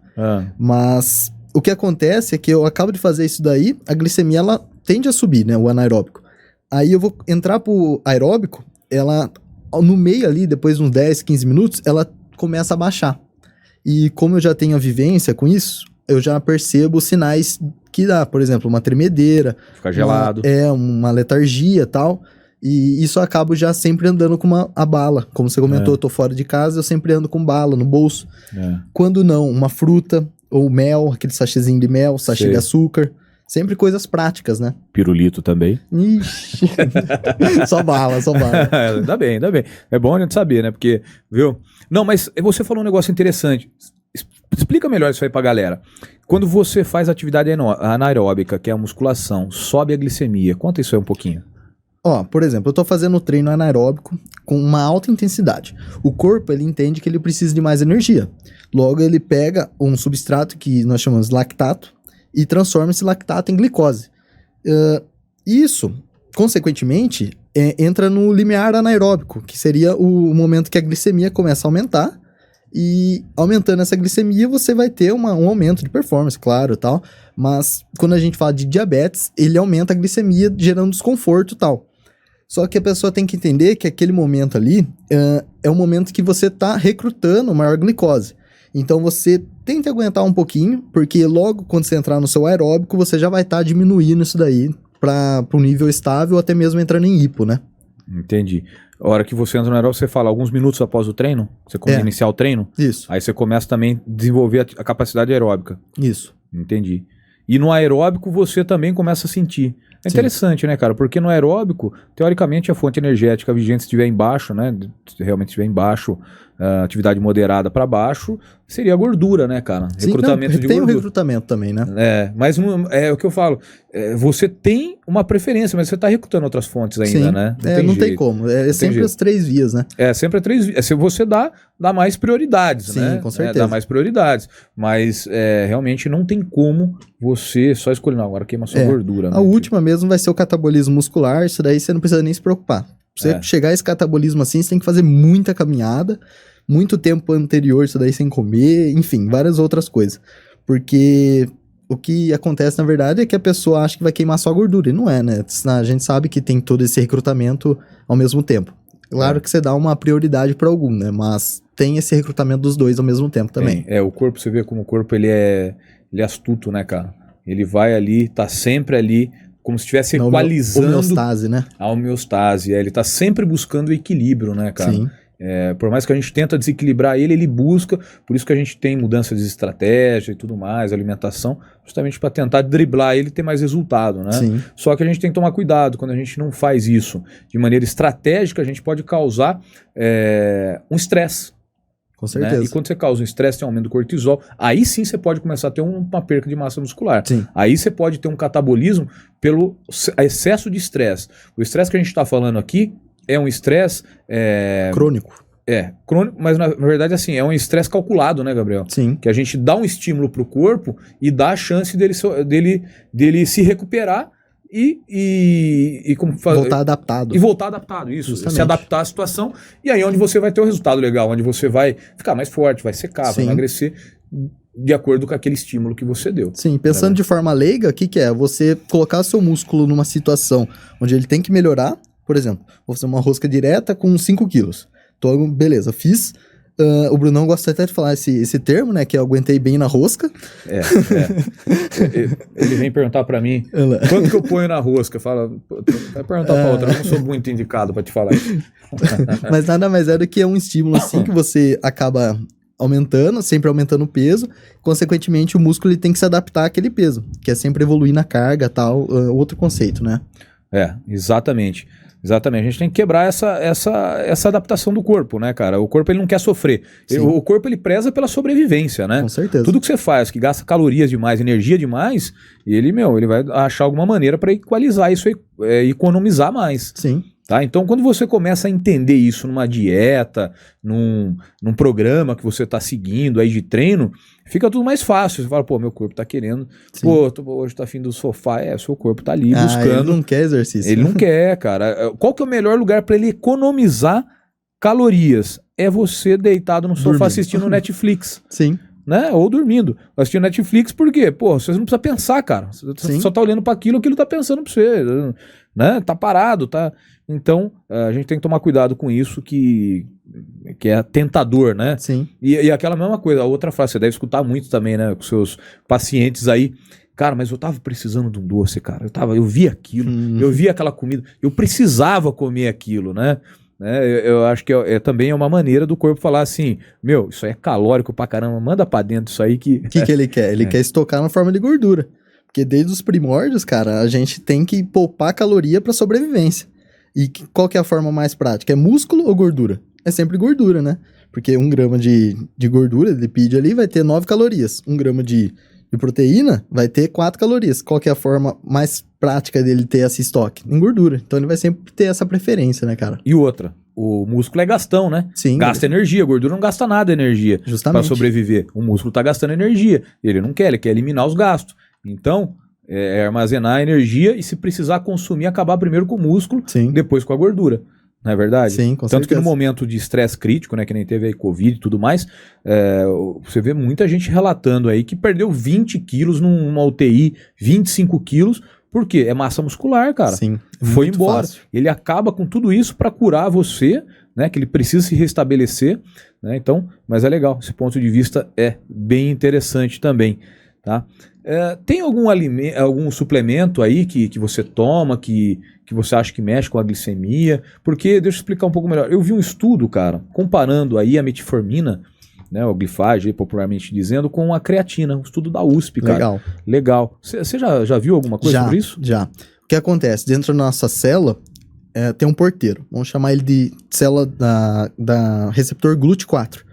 Mas o que acontece é que eu acabo de fazer isso daí, a glicemia, ela tende a subir, né? O anaeróbico. Aí eu vou entrar pro aeróbico, ela, no meio ali, depois de uns 10, 15 minutos, ela começa a baixar. E como eu já tenho a vivência com isso, eu já percebo os sinais que dá, por exemplo, uma tremedeira. Ficar gelado. Uma letargia e tal. E isso eu acabo já sempre andando com a bala. Como você comentou, eu tô fora de casa, eu sempre ando com bala no bolso. Quando não, uma fruta ou mel, aquele sachêzinho de mel, sachê de açúcar. Sempre coisas práticas, né? Pirulito também. Ixi. Só bala, só bala. Ainda bem, ainda bem. É bom a gente saber, né? Porque, viu? Não, mas você falou um negócio interessante. Explica melhor isso aí pra galera. Quando você faz atividade anaeróbica, que é a musculação, sobe a glicemia. Conta isso aí um pouquinho. Por exemplo, eu tô fazendo treino anaeróbico com uma alta intensidade. O corpo, ele entende que ele precisa de mais energia. Logo, ele pega um substrato que nós chamamos de lactato e transforma esse lactato em glicose. Isso, consequentemente, entra no limiar anaeróbico, que seria o momento que a glicemia começa a aumentar. E aumentando essa glicemia, você vai ter um aumento de performance, claro, tal. Mas quando a gente fala de diabetes, ele aumenta a glicemia, gerando desconforto e tal. Só que a pessoa tem que entender que aquele momento ali é um momento que você está recrutando maior glicose. Então você tem que aguentar um pouquinho, porque logo quando você entrar no seu aeróbico, você já vai estar diminuindo isso daí para um nível estável, ou até mesmo entrando em hipo, né? Entendi. A hora que você entra no aeróbico, você fala alguns minutos após o treino? Você começa a iniciar o treino? Isso. Aí você começa também a desenvolver a capacidade aeróbica. Isso. Entendi. E no aeróbico você também começa a sentir. É interessante, né, cara? Porque no aeróbico, teoricamente, a fonte energética vigente estiver embaixo, né? Se realmente estiver embaixo, atividade moderada para baixo, seria a gordura, né, cara? Sim, recrutamento de tem gordura. o recrutamento também, né? Mas é o que eu falo. Você tem uma preferência, mas você está recrutando outras fontes ainda, né? Não tem como. É sempre as 3 vias, né? Sempre as 3 vias. Se você dá mais prioridades, né? Sim, com certeza. Dá mais prioridades. Mas realmente não tem como você só escolher, não, agora queima sua gordura. A última mesmo vai ser o catabolismo muscular, isso daí você não precisa nem se preocupar. Pra você chegar a esse catabolismo assim, você tem que fazer muita caminhada, muito tempo anterior isso daí sem comer, enfim, várias outras coisas. Porque o que acontece, na verdade, é que a pessoa acha que vai queimar só a gordura, e não é, né? A gente sabe que tem todo esse recrutamento ao mesmo tempo. Claro que você dá uma prioridade para algum, né? Mas tem esse recrutamento dos dois ao mesmo tempo também. O corpo, você vê como o corpo ele é astuto, né, cara? Ele vai ali, tá sempre ali, como se estivesse equalizando... homeostase, né? A homeostase, ele tá sempre buscando o equilíbrio, né, cara? Sim. Por mais que a gente tenta desequilibrar ele busca, por isso que a gente tem mudança de estratégia e tudo mais, alimentação, justamente para tentar driblar ele e ter mais resultado, né? Sim. Só que a gente tem que tomar cuidado, quando a gente não faz isso de maneira estratégica, a gente pode causar um estresse. Com certeza. Né? E quando você causa um estresse, tem um aumento do cortisol, aí sim você pode começar a ter uma perca de massa muscular. Sim. Aí você pode ter um catabolismo pelo excesso de estresse. O estresse que a gente está falando aqui é um estresse... crônico. Crônico, mas na verdade assim, é um estresse calculado, né, Gabriel? Sim. Que a gente dá um estímulo pro corpo e dá a chance dele se recuperar e como voltar adaptado. E voltar adaptado, isso. Justamente. Se adaptar à situação, e aí onde você vai ter um resultado legal, onde você vai ficar mais forte, vai secar, vai emagrecer, de acordo com aquele estímulo que você deu. Sim, pensando de forma leiga, o que é? Você colocar seu músculo numa situação onde ele tem que melhorar. Por exemplo, vou fazer uma rosca direta com 5 quilos. Então, beleza, fiz. O Brunão gosta até de falar esse termo, né? Que eu aguentei bem na rosca. Ele vem perguntar pra mim quanto que eu ponho na rosca. Fala, vai perguntar pra outra, eu não sou muito indicado pra te falar isso. Mas nada mais é do que um estímulo assim que você acaba aumentando, sempre aumentando o peso. Consequentemente, o músculo ele tem que se adaptar àquele peso, que é sempre evoluir na carga, tal, outro conceito, né? Exatamente. Exatamente, a gente tem que quebrar essa adaptação do corpo, né, cara? O corpo ele não quer sofrer. O corpo ele preza pela sobrevivência, né? Com certeza. Tudo que você faz, que gasta calorias demais, energia demais, ele vai achar alguma maneira para equalizar isso e economizar mais. Sim. Tá? Então, quando você começa a entender isso numa dieta, num programa que você está seguindo aí de treino, fica tudo mais fácil. Você fala, pô, meu corpo tá querendo, hoje tá afim do sofá. Seu corpo tá ali buscando. Ele não quer exercício. Ele não quer, cara. Qual que é o melhor lugar para ele economizar calorias? É você deitado no sofá assistindo Netflix. Sim. Né? Ou dormindo. Assistindo Netflix, por quê? Pô, você não precisa pensar, cara. Você só tá olhando para aquilo tá pensando pra você. Né? Tá parado, tá... Então, a gente tem que tomar cuidado com isso, que é tentador, né? Sim. E aquela mesma coisa, a outra frase, você deve escutar muito também, né? Com seus pacientes aí. Cara, mas eu tava precisando de um doce, cara. Eu vi aquilo, eu vi aquela comida, eu precisava comer aquilo, né? Eu acho que também é uma maneira do corpo falar assim, meu, isso aí é calórico pra caramba, manda pra dentro isso aí que... O que ele quer? Ele quer estocar na forma de gordura. Porque desde os primórdios, cara, a gente tem que poupar caloria pra sobrevivência. E qual que é a forma mais prática? É músculo ou gordura? É sempre gordura, né? Porque 1 grama de gordura, de lipídio ali, vai ter 9 calorias. 1 grama de proteína vai ter 4 calorias. Qual que é a forma mais prática dele ter esse estoque? Em gordura. Então ele vai sempre ter essa preferência, né, cara? E outra, o músculo é gastão, né? Sim. Gasta energia, a gordura não gasta nada de energia. Justamente. Para sobreviver. O músculo tá gastando energia. Ele não quer, ele quer eliminar os gastos. Então... armazenar energia e, se precisar consumir, acabar primeiro com o músculo, depois com a gordura. Não é verdade? Sim, com Tanto certeza. que no momento de estresse crítico, né, que nem teve aí Covid e tudo mais, você vê muita gente relatando aí que perdeu 20 quilos numa UTI, 25 quilos, por quê? É massa muscular, cara. Sim. Foi embora. Fácil. Ele acaba com tudo isso para curar você, né, que ele precisa se restabelecer, né, então, mas é legal, esse ponto de vista é bem interessante também, tá? Tem algum suplemento aí que você toma, que você acha que mexe com a glicemia? Porque, deixa eu explicar um pouco melhor. Eu vi um estudo, cara, comparando aí a metformina, né, o glifage, popularmente dizendo, com a creatina, um estudo da USP, cara. Legal. Você já viu alguma coisa sobre isso? Já. O que acontece? Dentro da nossa célula, tem um porteiro. Vamos chamar ele de célula da receptor GLUT4.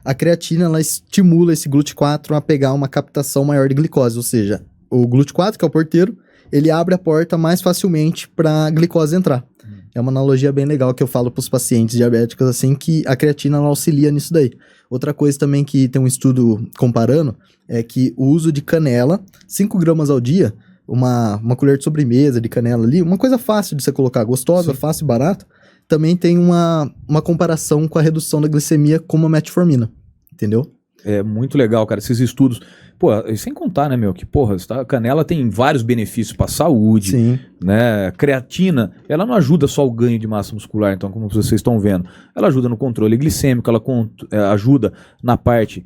A creatina, ela estimula esse GLUT4 a pegar uma captação maior de glicose, ou seja, o GLUT4, que é o porteiro, ele abre a porta mais facilmente para a glicose entrar. É uma analogia bem legal que eu falo para os pacientes diabéticos, assim, que a creatina ela auxilia nisso daí. Outra coisa também que tem um estudo comparando é que o uso de canela, 5 gramas ao dia, uma colher de sobremesa de canela ali, uma coisa fácil de você colocar, gostosa, fácil e barata, também tem uma comparação com a redução da glicemia como a metformina, entendeu? É muito legal, cara, esses estudos. Pô, e sem contar, né, meu, que, porra, a canela tem vários benefícios para a saúde, Sim. Né? Creatina, ela não ajuda só o ganho de massa muscular, então, como vocês estão vendo. Ela ajuda no controle glicêmico, ela ajuda na parte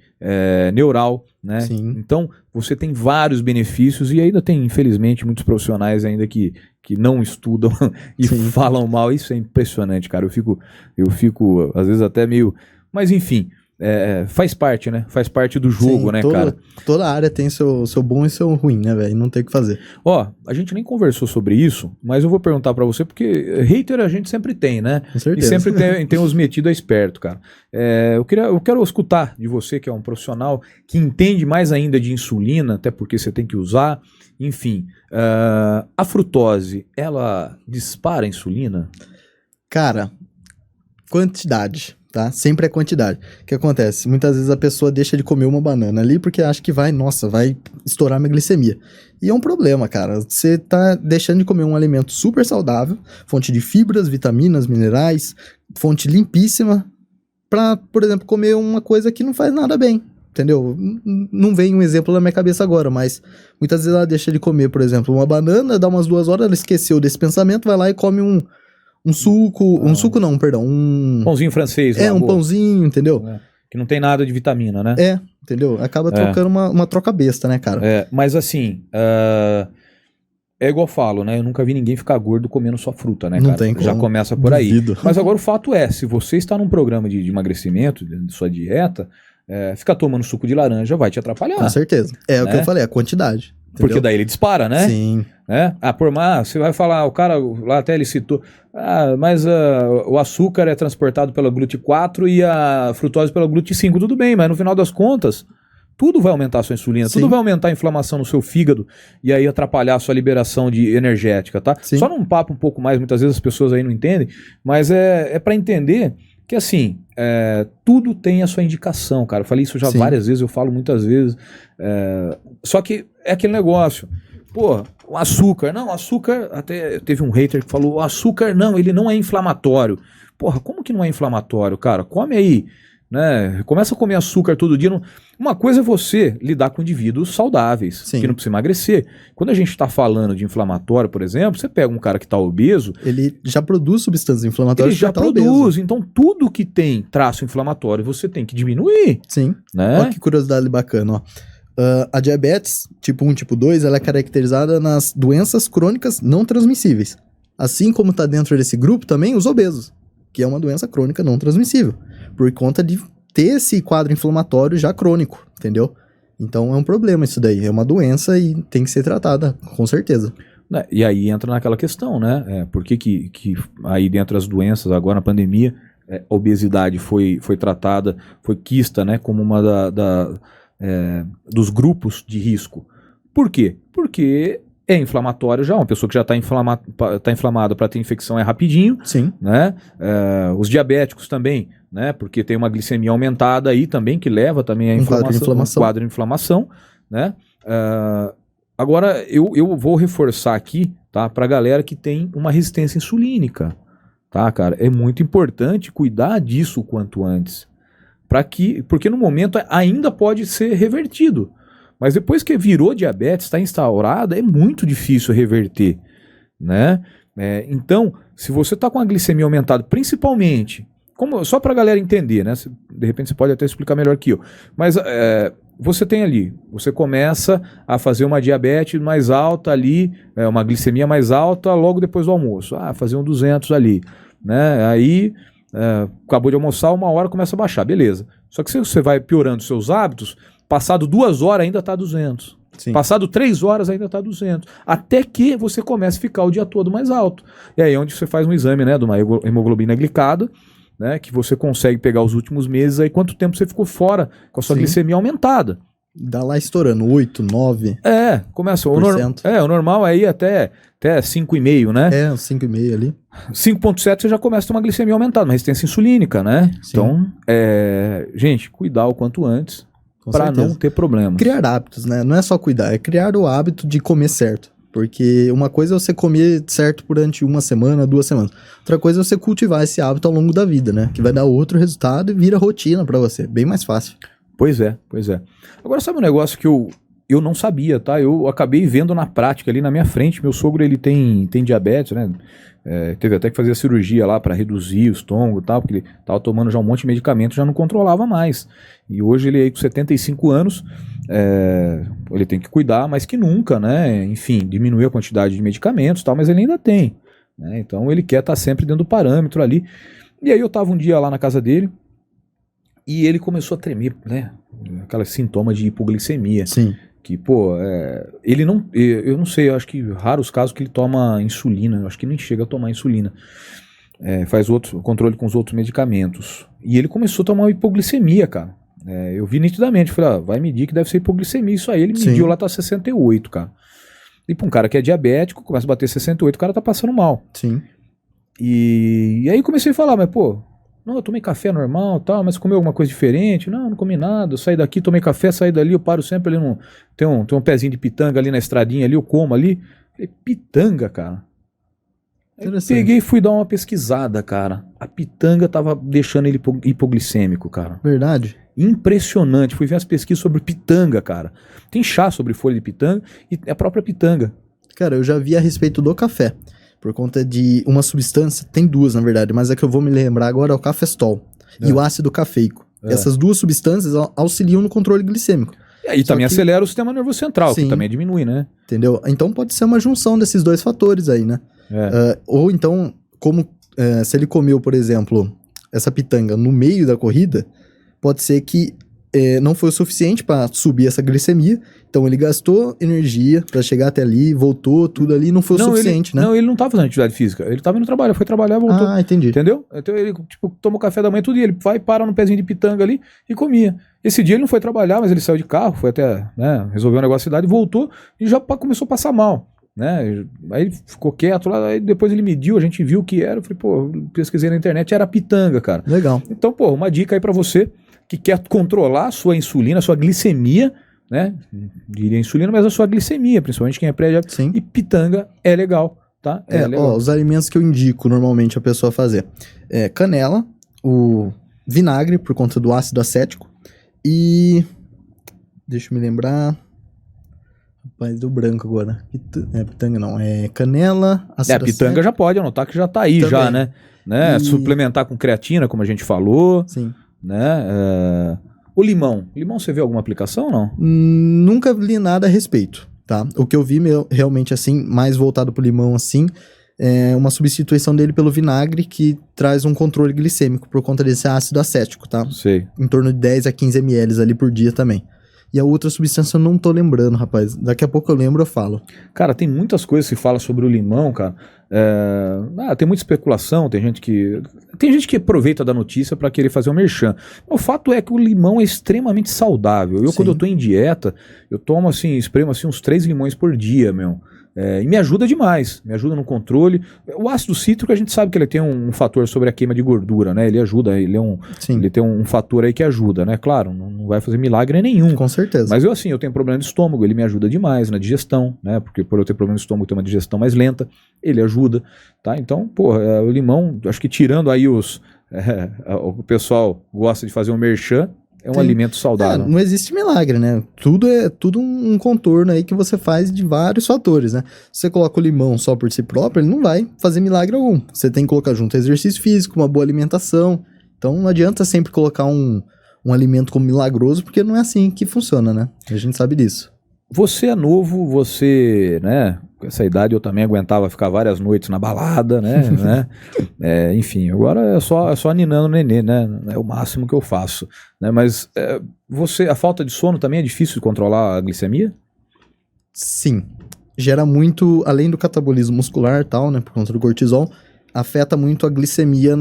neural, né? Sim. Então, você tem vários benefícios e ainda tem, infelizmente, muitos profissionais ainda que não estudam e falam mal. Isso é impressionante, cara. Eu fico às vezes até meio... Mas, enfim... faz parte, né? Faz parte do jogo, né, cara? Toda área tem seu bom e seu ruim, né, velho? Não tem o que fazer. Ó, a gente nem conversou sobre isso, mas eu vou perguntar pra você, porque hater a gente sempre tem, né? Com certeza. E sempre tem os metidos a esperto, cara. Eu quero escutar de você, que é um profissional que entende mais ainda de insulina, até porque você tem que usar. Enfim, a frutose, ela dispara a insulina? Cara, quantidade. Tá? Sempre é quantidade. O que acontece? Muitas vezes a pessoa deixa de comer uma banana ali porque acha que vai estourar minha glicemia. E é um problema, cara. Você tá deixando de comer um alimento super saudável, fonte de fibras, vitaminas, minerais, fonte limpíssima, pra, por exemplo, comer uma coisa que não faz nada bem. Entendeu? Não vem um exemplo na minha cabeça agora, mas muitas vezes ela deixa de comer, por exemplo, uma banana, dá umas 2 horas, ela esqueceu desse pensamento, vai lá e come um suco, pãozinho francês. Um pãozinho, entendeu? que não tem nada de vitamina, né? Entendeu? Acaba trocando uma troca besta, né, cara? Mas assim, é igual eu falo, né? Eu nunca vi ninguém ficar gordo comendo só fruta, né, Não cara? tem como. Já começa por Duvido. aí. Mas agora o fato é, se você está num programa de emagrecimento, de sua dieta, ficar tomando suco de laranja vai te atrapalhar. Com certeza. É o que eu falei, a quantidade. Entendeu? Porque daí ele dispara, né? Sim. Por mais, você vai falar, o cara lá até ele citou, mas o açúcar é transportado pela GLUT4 e a frutose pela GLUT5, tudo bem, mas no final das contas, tudo vai aumentar a sua insulina, Sim. tudo vai aumentar a inflamação no seu fígado e aí atrapalhar a sua liberação de energética, tá? Sim. Só num papo um pouco mais, muitas vezes as pessoas aí não entendem, mas é para entender que assim, tudo tem a sua indicação, cara. Eu falei isso já Sim. várias vezes, eu falo muitas vezes, só que é aquele negócio, pô, o açúcar, até teve um hater que falou, o açúcar não, ele não é inflamatório. Porra, como que não é inflamatório, cara? Come aí, né? Começa a comer açúcar todo dia. Uma coisa é você lidar com indivíduos saudáveis, Sim. que não precisa emagrecer. Quando a gente está falando de inflamatório, por exemplo, você pega um cara que está obeso, ele já produz substâncias inflamatórias. ele já produz. Então tudo que tem traço inflamatório você tem que diminuir. Sim. Né? Olha que curiosidade bacana, ó. A diabetes tipo 1 e tipo 2, ela é caracterizada nas doenças crônicas não transmissíveis. Assim como está dentro desse grupo também os obesos, que é uma doença crônica não transmissível, por conta de ter esse quadro inflamatório já crônico, entendeu? Então é um problema isso daí, é uma doença e tem que ser tratada, com certeza. E aí entra naquela questão, né? Por que aí dentro das doenças, agora na pandemia, a obesidade foi tratada, foi quista, né, como uma dos grupos de risco. Por quê? Porque é inflamatório já, uma pessoa que já está inflamada para ter infecção é rapidinho. Sim. Né? Os diabéticos também, né? Porque tem uma glicemia aumentada aí também, que leva também a inflamação, quadro de inflamação. Né? Agora, eu vou reforçar aqui, tá, para a galera que tem uma resistência insulínica. Tá, cara? É muito importante cuidar disso o quanto antes. Porque no momento ainda pode ser revertido. Mas depois que virou diabetes, está instaurada, é muito difícil reverter, né? Então, se você está com a glicemia aumentada, principalmente, só para a galera entender, né? De repente você pode até explicar melhor que eu. Mas você tem ali, você começa a fazer uma diabetes mais alta ali, uma glicemia mais alta logo depois do almoço. Fazer um 200 ali, né? Aí acabou de almoçar, 1 hora começa a baixar, beleza. Só que se você vai piorando seus hábitos, passado 2 horas ainda está 200. Sim. Passado 3 horas ainda está 200. Até que você comece a ficar o dia todo mais alto. E aí é onde você faz um exame, né, de uma hemoglobina glicada, né, que você consegue pegar os últimos meses, aí quanto tempo você ficou fora com a sua Sim. glicemia aumentada. Dá lá estourando, 8, 9. Começa. O normal é ir até 5,5, né? 5,5 ali. 5,7 você já começa a ter uma glicemia aumentada, uma resistência insulínica, né? Sim. Então, gente, cuidar o quanto antes para não ter problemas. Criar hábitos, né? Não é só cuidar, é criar o hábito de comer certo. Porque uma coisa é você comer certo durante 1 semana, 2 semanas. Outra coisa é você cultivar esse hábito ao longo da vida, né? Que vai dar outro resultado e vira rotina para você. Bem mais fácil. Pois é. Agora, sabe um negócio que eu não sabia, tá? Eu acabei vendo na prática ali na minha frente. Meu sogro, ele tem diabetes, né? Teve até que fazer a cirurgia lá para reduzir o estômago e tal, porque ele tava tomando já um monte de medicamento, já não controlava mais. E hoje ele aí com 75 anos, ele tem que cuidar mais que nunca, né? Enfim, diminuir a quantidade de medicamentos e tal, mas ele ainda tem, né? Então ele quer estar sempre dentro do parâmetro ali. E aí eu tava um dia lá na casa dele, e ele começou a tremer, né? Aqueles sintomas de hipoglicemia. Sim. Que, ele não... Eu não sei, eu acho que raros casos que ele toma insulina. Eu acho que nem chega a tomar insulina. Faz controle com os outros medicamentos. E ele começou a tomar uma hipoglicemia, cara. Eu vi nitidamente. Falei, vai medir que deve ser hipoglicemia. Isso aí, ele mediu, lá tá 68, cara. E pra um cara que é diabético, começa a bater 68, o cara tá passando mal. Sim. E aí comecei a falar, mas não, eu tomei café normal, tal, mas comeu alguma coisa diferente? Não comi nada, eu saí daqui, tomei café, saí dali, eu paro sempre ali tem um pezinho de pitanga ali na estradinha ali, eu como ali. Falei, pitanga, cara. Aí peguei e fui dar uma pesquisada, cara. A pitanga tava deixando ele hipoglicêmico, cara. Verdade? Impressionante, fui ver as pesquisas sobre pitanga, cara. Tem chá sobre folha de pitanga e a própria pitanga. Cara, eu já vi a respeito do café. Por conta de uma substância, tem 2 na verdade, mas é que eu vou me lembrar agora, é o cafestol e o ácido cafeico. Essas duas substâncias auxiliam no controle glicêmico. E aí também acelera o sistema nervoso central, Sim. que também diminui, né? Entendeu? Então pode ser uma junção desses dois fatores aí, né? Ou então, se ele comeu, por exemplo, essa pitanga no meio da corrida, pode ser que não foi o suficiente para subir essa glicemia, então ele gastou energia para chegar até ali, voltou, tudo ali, não foi o suficiente, né? Não, ele não tava fazendo atividade física, ele tava indo trabalhar, foi trabalhar, voltou. Ah, entendi. Entendeu? Então ele, tomou café da manhã, tudo, e ele vai, para no pezinho de pitanga ali e comia. Esse dia ele não foi trabalhar, mas ele saiu de carro, foi até, né, resolveu um negócio da cidade, voltou e já começou a passar mal, né? Aí ele ficou quieto lá, aí depois ele mediu, a gente viu o que era, eu falei, pô, pesquisei na internet, era pitanga, cara. Legal. Então, pô, uma dica aí pra você que quer controlar a sua insulina, a sua glicemia, né? Diria insulina, mas a sua glicemia, principalmente quem é pré-diabético. Sim. E pitanga é legal, tá? Legal. Os alimentos que eu indico normalmente a pessoa fazer. Canela, o vinagre, por conta do ácido acético, e... deixa eu me lembrar... Rapaz, deu branco agora. Pitanga não, canela, ácido pitanga acético. já pode anotar que já tá aí, também. Já, né? E... suplementar com creatina, como a gente falou. Sim. Né? O limão. Limão você vê alguma aplicação ou não? Nunca li nada a respeito, tá? O que eu vi realmente, assim, mais voltado pro limão, assim, é uma substituição dele pelo vinagre que traz um controle glicêmico por conta desse ácido acético, tá? Sei. Em torno de 10 a 15 ml ali por dia também. E a outra substância eu não tô lembrando, rapaz. Daqui a pouco eu lembro, eu falo. Cara, tem muitas coisas que se fala sobre o limão, cara. Tem muita especulação, tem gente que aproveita da notícia para querer fazer um merchan. O fato é que o limão é extremamente saudável. Quando eu tô em dieta, eu tomo assim, espremo assim uns 3 limões por dia, meu. E me ajuda demais, me ajuda no controle. O ácido cítrico a gente sabe que ele tem um fator sobre a queima de gordura, né? Ele ajuda, ele tem um fator aí que ajuda, né? Claro, não vai fazer milagre nenhum. Com certeza. Mas eu tenho problema de estômago, ele me ajuda demais na digestão, né? Porque por eu ter problema de estômago, eu tenho uma digestão mais lenta, ele ajuda, tá? Então, o limão, acho que tirando aí o pessoal gosta de fazer um merchan, é um alimento saudável. Não existe milagre, né? Tudo é um contorno aí que você faz de vários fatores, né? Se você coloca o limão só por si próprio, ele não vai fazer milagre algum. Você tem que colocar junto exercício físico, uma boa alimentação. Então não adianta sempre colocar um alimento como milagroso, porque não é assim que funciona, né? A gente sabe disso. Você é novo, né? Com essa idade eu também aguentava ficar várias noites na balada, né? Enfim, agora é só ninando o nenê, né? É o máximo que eu faço, né? Mas a falta de sono também é difícil de controlar a glicemia? Sim. Gera muito, além do catabolismo muscular e tal, né? Por conta do cortisol, afeta muito a glicemia.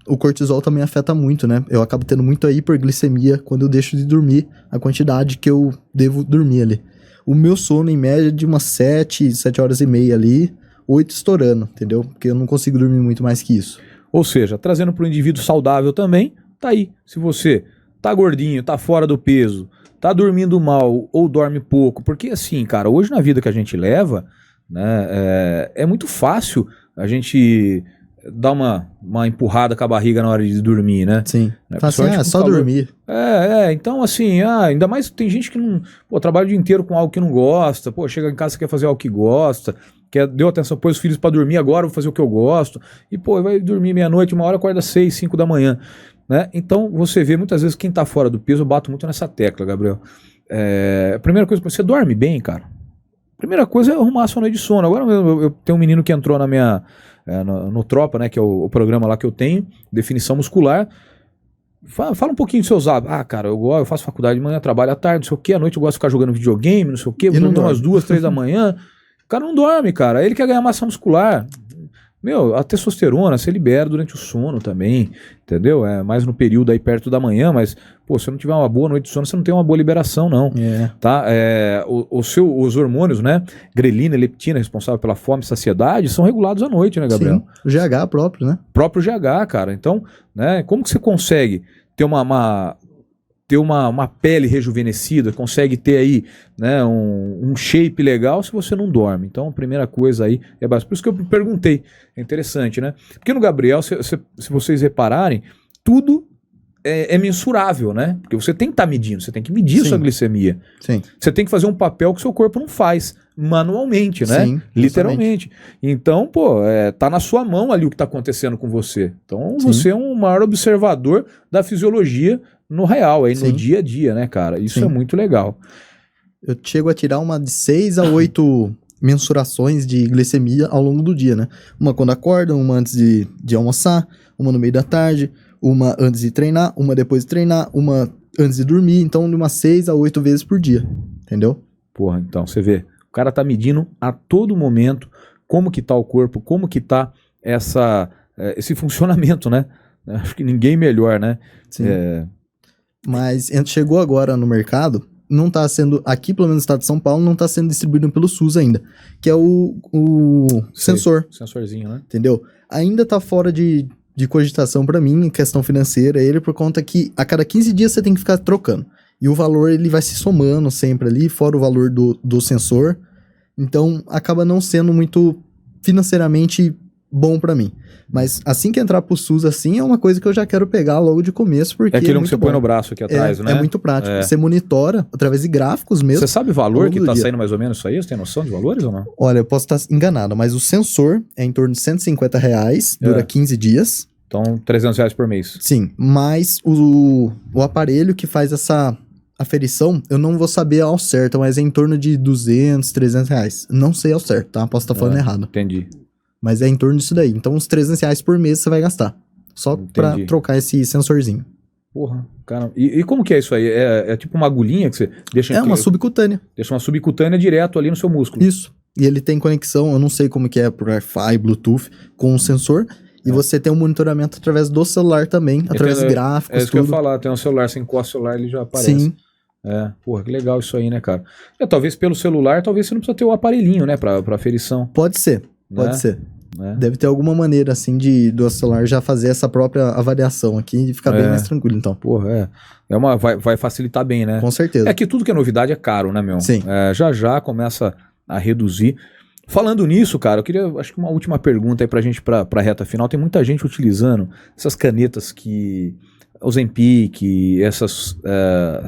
O cortisol também afeta muito, né? Eu acabo tendo muita hiperglicemia quando eu deixo de dormir a quantidade que eu devo dormir ali. O meu sono, em média, de umas 7 horas e meia ali, 8 estourando, entendeu? Porque eu não consigo dormir muito mais que isso. Ou seja, trazendo para o indivíduo saudável também, tá aí. Se você tá gordinho, tá fora do peso, tá dormindo mal ou dorme pouco, porque assim, cara, hoje na vida que a gente leva, né, é muito fácil a gente dar uma empurrada com a barriga na hora de dormir, né? Sim. Né? Só dormir. Então assim, ainda mais tem gente que não, trabalha o dia inteiro com algo que não gosta, chega em casa quer fazer algo que gosta, deu atenção, pôs os filhos pra dormir, agora eu vou fazer o que eu gosto, e vai dormir meia-noite, 1 hora, acorda 6, 5 da manhã, né? Então você vê muitas vezes quem tá fora do peso, eu bato muito nessa tecla, Gabriel. A primeira coisa, você dorme bem, cara? Primeira coisa é arrumar a sua noite de sono. Agora eu tenho um menino que entrou na minha... no Tropa, né, que é o programa lá que eu tenho, definição muscular. Fala um pouquinho dos seus hábitos. Cara, eu faço faculdade de manhã, trabalho à tarde, não sei o que, à noite eu gosto de ficar jogando videogame, não sei o que, vou dormir umas 2, 3 da manhã. O cara não dorme, cara, ele quer ganhar massa muscular. A testosterona você libera durante o sono também, entendeu? Mais no período aí perto da manhã, mas, se não tiver uma boa noite de sono, você não tem uma boa liberação, não. Tá? Os hormônios, né? Grelina e leptina, responsável pela fome e saciedade, são regulados à noite, né, Gabriel? Sim, o GH próprio, né? Próprio GH, cara. Então, né, como que você consegue ter uma pele rejuvenescida, consegue ter aí, né, um shape legal se você não dorme? Então a primeira coisa aí é básica. Por isso que eu perguntei, é interessante, né? Porque no Gabriel, se vocês repararem, tudo é mensurável, né? Porque você tem que estar medindo, você tem que medir sua glicemia. Sim. Você tem que fazer um papel que o seu corpo não faz. manualmente, né? Sim, Literalmente. Então, pô, tá na sua mão ali o que tá acontecendo com você. Então, Sim. você é um maior observador da fisiologia no real, aí no Sim. dia a dia, né, cara? Isso Sim. é muito legal. Eu chego a tirar uma de 6 a 8 mensurações de glicemia ao longo do dia, né? Uma quando acorda, uma antes de almoçar, uma no meio da tarde, uma antes de treinar, uma depois de treinar, uma antes de dormir. Então, de umas 6 a 8 vezes por dia, entendeu? Porra, então, você vê, o cara tá medindo a todo momento como que tá o corpo, como que tá esse funcionamento, né? Acho que ninguém melhor, né? Sim. Mas chegou agora no mercado, não tá sendo, aqui pelo menos no estado de São Paulo, não tá sendo distribuído pelo SUS ainda, que é o sensor, Sensorzinho, né? entendeu? Ainda tá fora de cogitação pra mim, em questão financeira, ele por conta que a cada 15 dias você tem que ficar trocando. E o valor, ele vai se somando sempre ali, fora o valor do sensor. Então, acaba não sendo muito financeiramente bom pra mim. Mas assim que entrar pro SUS, assim, é uma coisa que eu já quero pegar logo de começo, porque É aquele que muito você bom. põe no braço aqui atrás, né? É muito prático. É. Você monitora através de gráficos mesmo. Você sabe o ao valor longo que do tá dia. saindo mais ou menos isso aí? Você tem noção de valores ou não? Olha, eu posso estar enganado, mas o sensor é em torno de R$150, dura 15 dias. Então, R$300 por mês. Sim, mas o aparelho que faz essa aferição, eu não vou saber ao certo, mas é em torno de R$200, R$300. Não sei ao certo, tá? Posso estar falando errado. Entendi. Mas é em torno disso daí. Então, uns R$300 por mês você vai gastar. Só pra Entendi. trocar esse sensorzinho. Porra, cara. E como que é isso aí? É tipo uma agulhinha que você deixa... É uma subcutânea. Deixa uma subcutânea direto ali no seu músculo. Isso. E ele tem conexão, eu não sei como que é por Wi-Fi, Bluetooth, com o sensor. E você tem um monitoramento através do celular também, através de gráficos, É isso que eu ia falar. Tem um celular, você encosta o celular, ele já aparece. Sim. Porra, que legal isso aí, né, cara? Talvez pelo celular, talvez você não precisa ter o aparelhinho, né, pra aferição. Pode ser, Né? pode ser. Né? Deve ter alguma maneira, assim, do celular já fazer essa própria avaliação aqui e ficar bem mais tranquilo, então. Porra, vai facilitar bem, né? Com certeza. É que tudo que é novidade é caro, né, meu? Sim. Já começa a reduzir. Falando nisso, cara, eu queria, acho que uma última pergunta aí pra gente, pra reta final. Tem muita gente utilizando essas canetas que... Ozempic, essas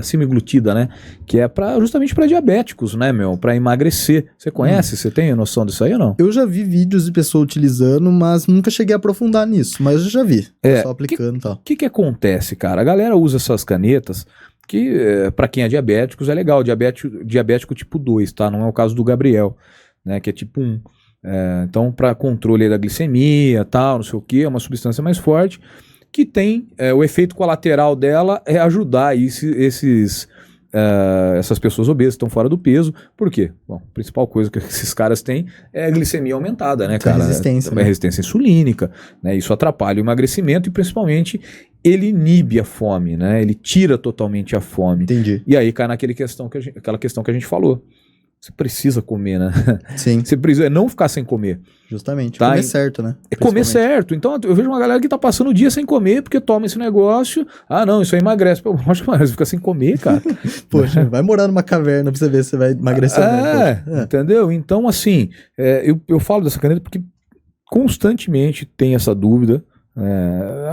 semaglutida, né? Que é justamente para diabéticos, né, meu? Para emagrecer. Você conhece? Você tem noção disso aí ou não? Eu já vi vídeos de pessoa utilizando, mas nunca cheguei a aprofundar nisso. Mas eu já vi. Só aplicando e tal. O que acontece, cara? A galera usa essas canetas que, para quem é diabéticos, é legal. Diabético tipo 2, tá? Não é o caso do Gabriel, né? Que é tipo 1. Então, para controle da glicemia, tal, não sei o que, é uma substância mais forte que tem o efeito colateral dela é ajudar aí essas pessoas obesas que estão fora do peso. Por quê? Bom, a principal coisa que esses caras têm é a glicemia aumentada, né, cara? Resistência, né? Resistência insulínica, né? Isso atrapalha o emagrecimento e principalmente ele inibe a fome, né? Ele tira totalmente a fome. Entendi. E aí cai aquela questão que a gente falou. Você precisa comer, né? Sim. Você precisa não ficar sem comer. Justamente. Tá? Comer certo, né? É comer certo. Então eu vejo uma galera que tá passando o dia sem comer porque toma esse negócio. Ah, não, isso aí emagrece. Pô, acho que emagrece, fica sem comer, cara. Poxa, vai morar numa caverna pra você ver se você vai emagrecer. Entendeu? Então, assim, eu falo dessa caneta porque constantemente tem essa dúvida.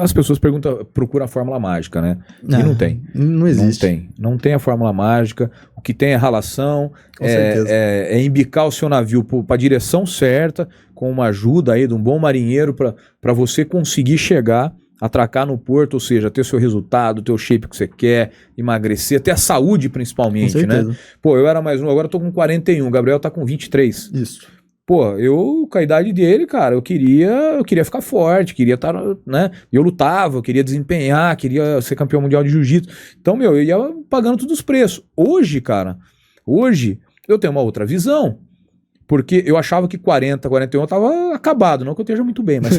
As pessoas procuram a fórmula mágica, né? E não tem. Não existe. Não tem a fórmula mágica. O que tem é ralação, Com certeza. é embicar o seu navio para a direção certa, com uma ajuda aí de um bom marinheiro para você conseguir chegar, atracar no porto, ou seja, ter o seu resultado, ter o shape que você quer, emagrecer, ter a saúde principalmente, né? Pô, eu era mais um, agora eu tô com 41, o Gabriel tá com 23. Isso. Pô, eu, com a idade dele, cara, eu queria ficar forte, queria estar, né? Eu lutava, eu queria desempenhar, queria ser campeão mundial de jiu-jitsu. Então, meu, eu ia pagando todos os preços. Hoje, cara, eu tenho uma outra visão. Porque eu achava que 40, 41 eu tava acabado, não que eu esteja muito bem, mas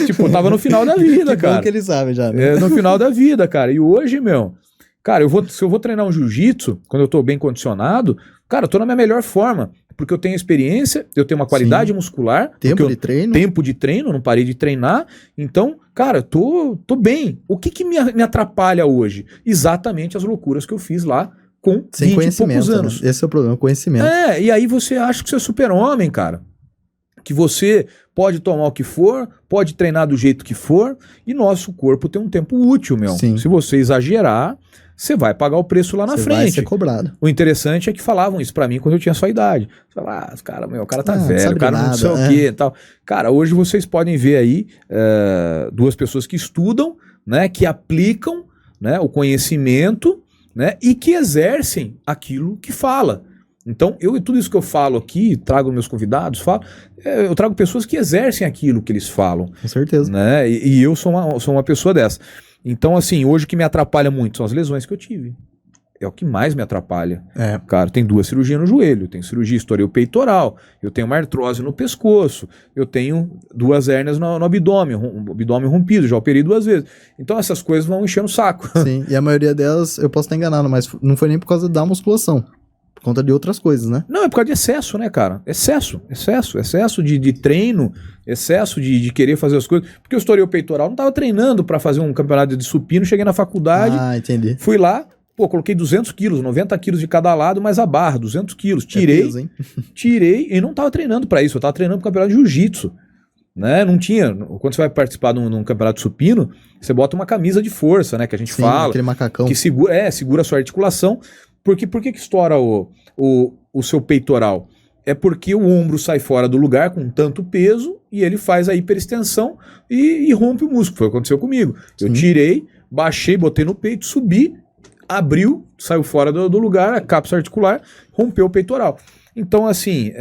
tipo, eu tava no final da vida, cara. Bom que ele sabe já, né? No final da vida, cara. E hoje, meu, cara, se eu vou treinar um jiu-jitsu, quando eu tô bem condicionado, cara, eu tô na minha melhor forma. Porque eu tenho experiência, eu tenho uma qualidade muscular. Tempo de treino. Tempo de treino, não parei de treinar. Então, cara, tô bem. O que me atrapalha hoje? Exatamente as loucuras que eu fiz lá com 20 e poucos anos. Né? Esse é o problema, conhecimento. E aí você acha que você é super-homem, cara. que você pode tomar o que for, pode treinar do jeito que for, e nosso corpo tem um tempo útil, meu. Sim. Se você exagerar, você vai pagar o preço lá na Você frente. vai ser cobrado. O interessante é que falavam isso pra mim quando eu tinha sua idade. Você fala, cara, o cara tá não velho, sabe o cara de não sei nada, o quê e tal. Cara, hoje vocês podem ver aí duas pessoas que estudam, né, que aplicam, né, o conhecimento, né, e que exercem aquilo que fala. Então, tudo isso que eu falo aqui, trago meus convidados, eu trago pessoas que exercem aquilo que eles falam. Com certeza. Né? E eu sou uma pessoa dessa. Então, assim, hoje o que me atrapalha muito são as lesões que eu tive. É o que mais me atrapalha. Cara, tem 2 cirurgias no joelho, tem cirurgia peitoral, eu tenho uma artrose no pescoço, eu tenho 2 hérnias no abdômen, abdômen rompido, já operei 2 vezes. Então essas coisas vão enchendo o saco. Sim, e a maioria delas, eu posso estar enganado, mas não foi nem por causa da musculação. Por conta de outras coisas, né? Não, é por causa de excesso, né, cara? Excesso de treino, excesso de querer fazer as coisas. Porque eu estourei o peitoral, não tava treinando pra fazer um campeonato de supino, cheguei na faculdade, entendi. fui lá, coloquei 200 quilos, 90 quilos de cada lado, mais a barra, 200 quilos, tirei, peso, hein? tirei e não tava treinando pra isso, eu tava treinando pro campeonato de jiu-jitsu. Né? Não tinha. Quando você vai participar de um campeonato supino, você bota uma camisa de força, né? Que a gente fala. Aquele macacão. Que segura a sua articulação. Por que que estoura o seu peitoral? É porque o ombro sai fora do lugar com tanto peso e ele faz a hiperextensão e rompe o músculo. Foi o que aconteceu comigo. Sim. Eu tirei, baixei, botei no peito, subi, abriu, saiu fora do lugar, a cápsula articular, rompeu o peitoral. Então, assim,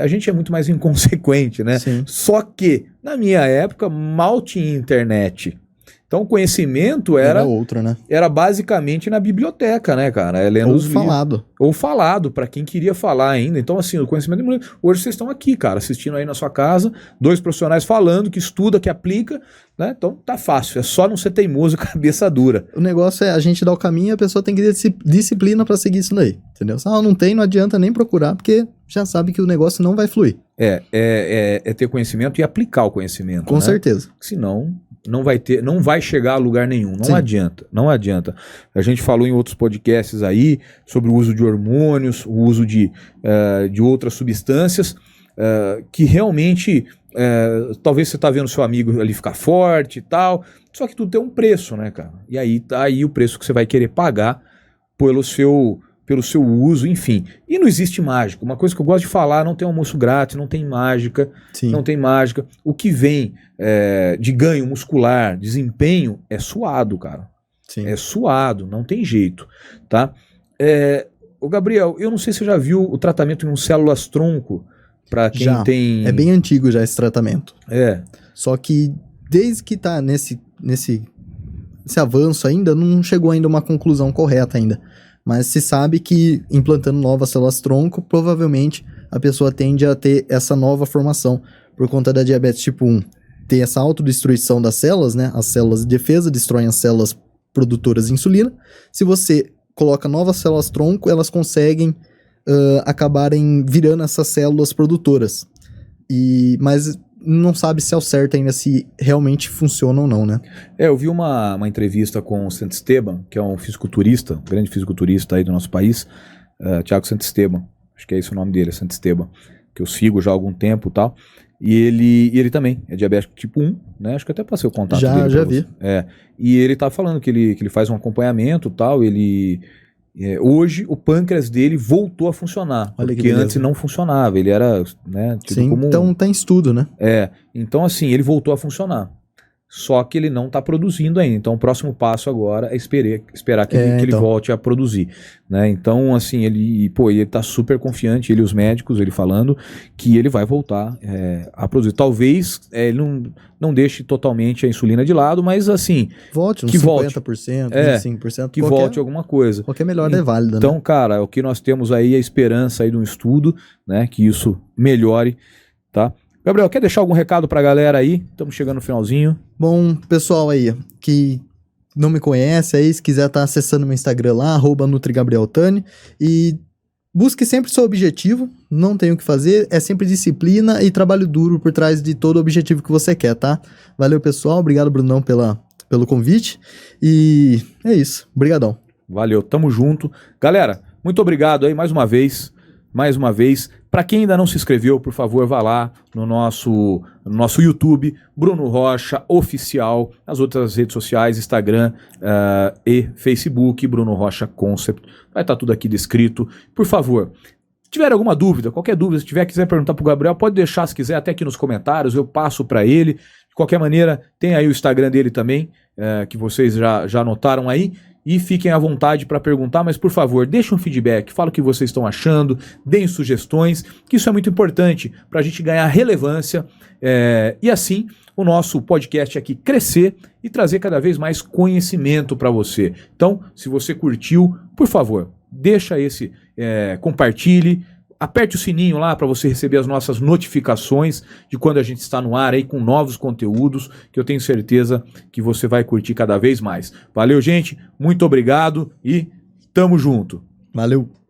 a gente é muito mais inconsequente, né? Sim. Só que, na minha época, mal tinha internet. Então, o conhecimento era outro, né? Era basicamente na biblioteca, né, cara? Lendo Ou os livros. falado. Ou falado, para quem queria falar ainda. Então, assim, o conhecimento... Hoje vocês estão aqui, cara, assistindo aí na sua casa, 2 profissionais falando, que estuda, que aplica, né? Então, tá fácil. É só não ser teimoso, cabeça dura. O negócio é a gente dar o caminho e a pessoa tem que ter disciplina pra seguir isso daí, entendeu? Se ela não tem, não adianta nem procurar, porque já sabe que o negócio não vai fluir. É ter conhecimento e aplicar o conhecimento, Com certeza. Senão... não vai chegar a lugar nenhum, não adianta. A gente falou em outros podcasts aí sobre o uso de hormônios, o uso de outras substâncias, que realmente, talvez você tá vendo seu amigo ali ficar forte e tal, só que tudo tem um preço, né, cara? E aí tá aí o preço que você vai querer pagar pelo seu uso, enfim. E não existe mágica. Uma coisa que eu gosto de falar, não tem almoço grátis, não tem mágica. Sim. Não tem mágica. O que vem de ganho muscular, desempenho, é suado, cara. Sim. É suado, não tem jeito, tá? Ô Gabriel, eu não sei se você já viu o tratamento em células-tronco para quem tem... É bem antigo já esse tratamento. Só que desde que tá nesse avanço ainda, não chegou ainda a uma conclusão correta ainda. Mas se sabe que implantando novas células-tronco, provavelmente a pessoa tende a ter essa nova formação por conta da diabetes tipo 1. Ter essa autodestruição das células, né? As células de defesa destroem as células produtoras de insulina. Se você coloca novas células-tronco, elas conseguem acabarem virando essas células produtoras. Mas não sabe se é o certo ainda, se realmente funciona ou não, né? Eu vi uma entrevista com o Santisteban, que é um fisiculturista, um grande fisiculturista aí do nosso país, Thiago Santisteban, acho que é esse o nome dele, Santisteban, que eu sigo já há algum tempo e tal, e ele também é diabético tipo 1, né? Acho que eu até passei o contato dele. Já vi. E ele tá falando que ele faz um acompanhamento e tal, hoje o pâncreas dele voltou a funcionar, porque antes não funcionava, ele era, né, tido Sim, como... então tá em estudo, né? Então assim, ele voltou a funcionar, só que ele não está produzindo ainda, então o próximo passo agora é esperar que ele volte a produzir, né? Então assim, ele tá super confiante, ele e os médicos, ele falando que ele vai voltar a produzir, talvez ele não deixe totalmente a insulina de lado, mas assim... Volte uns que 50%, 25%. Que volte alguma coisa. Qualquer melhora é válida, então, né? cara, o que nós temos aí é a esperança aí de um estudo, né, que isso melhore, tá? Gabriel, quer deixar algum recado pra galera aí? Estamos chegando no finalzinho. Bom, pessoal aí, que não me conhece aí, se quiser estar acessando meu Instagram lá, @NutriGabrielTani, e busque sempre seu objetivo, não tem o que fazer, é sempre disciplina e trabalho duro por trás de todo o objetivo que você quer, tá? Valeu, pessoal, obrigado, Brunão, pelo convite, e é isso, brigadão. Valeu, tamo junto. Galera, muito obrigado aí mais uma vez. Para quem ainda não se inscreveu, por favor, vá lá no nosso YouTube, Bruno Rocha Oficial, nas outras redes sociais, Instagram e Facebook, Bruno Rocha Concept. Vai estar tudo aqui descrito. Por favor, se tiver alguma dúvida, qualquer dúvida, se quiser perguntar para o Gabriel, pode deixar, se quiser, até aqui nos comentários, eu passo para ele. De qualquer maneira, tem aí o Instagram dele também, que vocês já anotaram aí. E fiquem à vontade para perguntar, mas por favor, deixem um feedback, fala o que vocês estão achando, deem sugestões, que isso é muito importante para a gente ganhar relevância e assim o nosso podcast aqui crescer e trazer cada vez mais conhecimento para você. Então, se você curtiu, por favor, deixa compartilhe, aperte o sininho lá para você receber as nossas notificações de quando a gente está no ar aí com novos conteúdos, que eu tenho certeza que você vai curtir cada vez mais. Valeu, gente, muito obrigado e tamo junto. Valeu!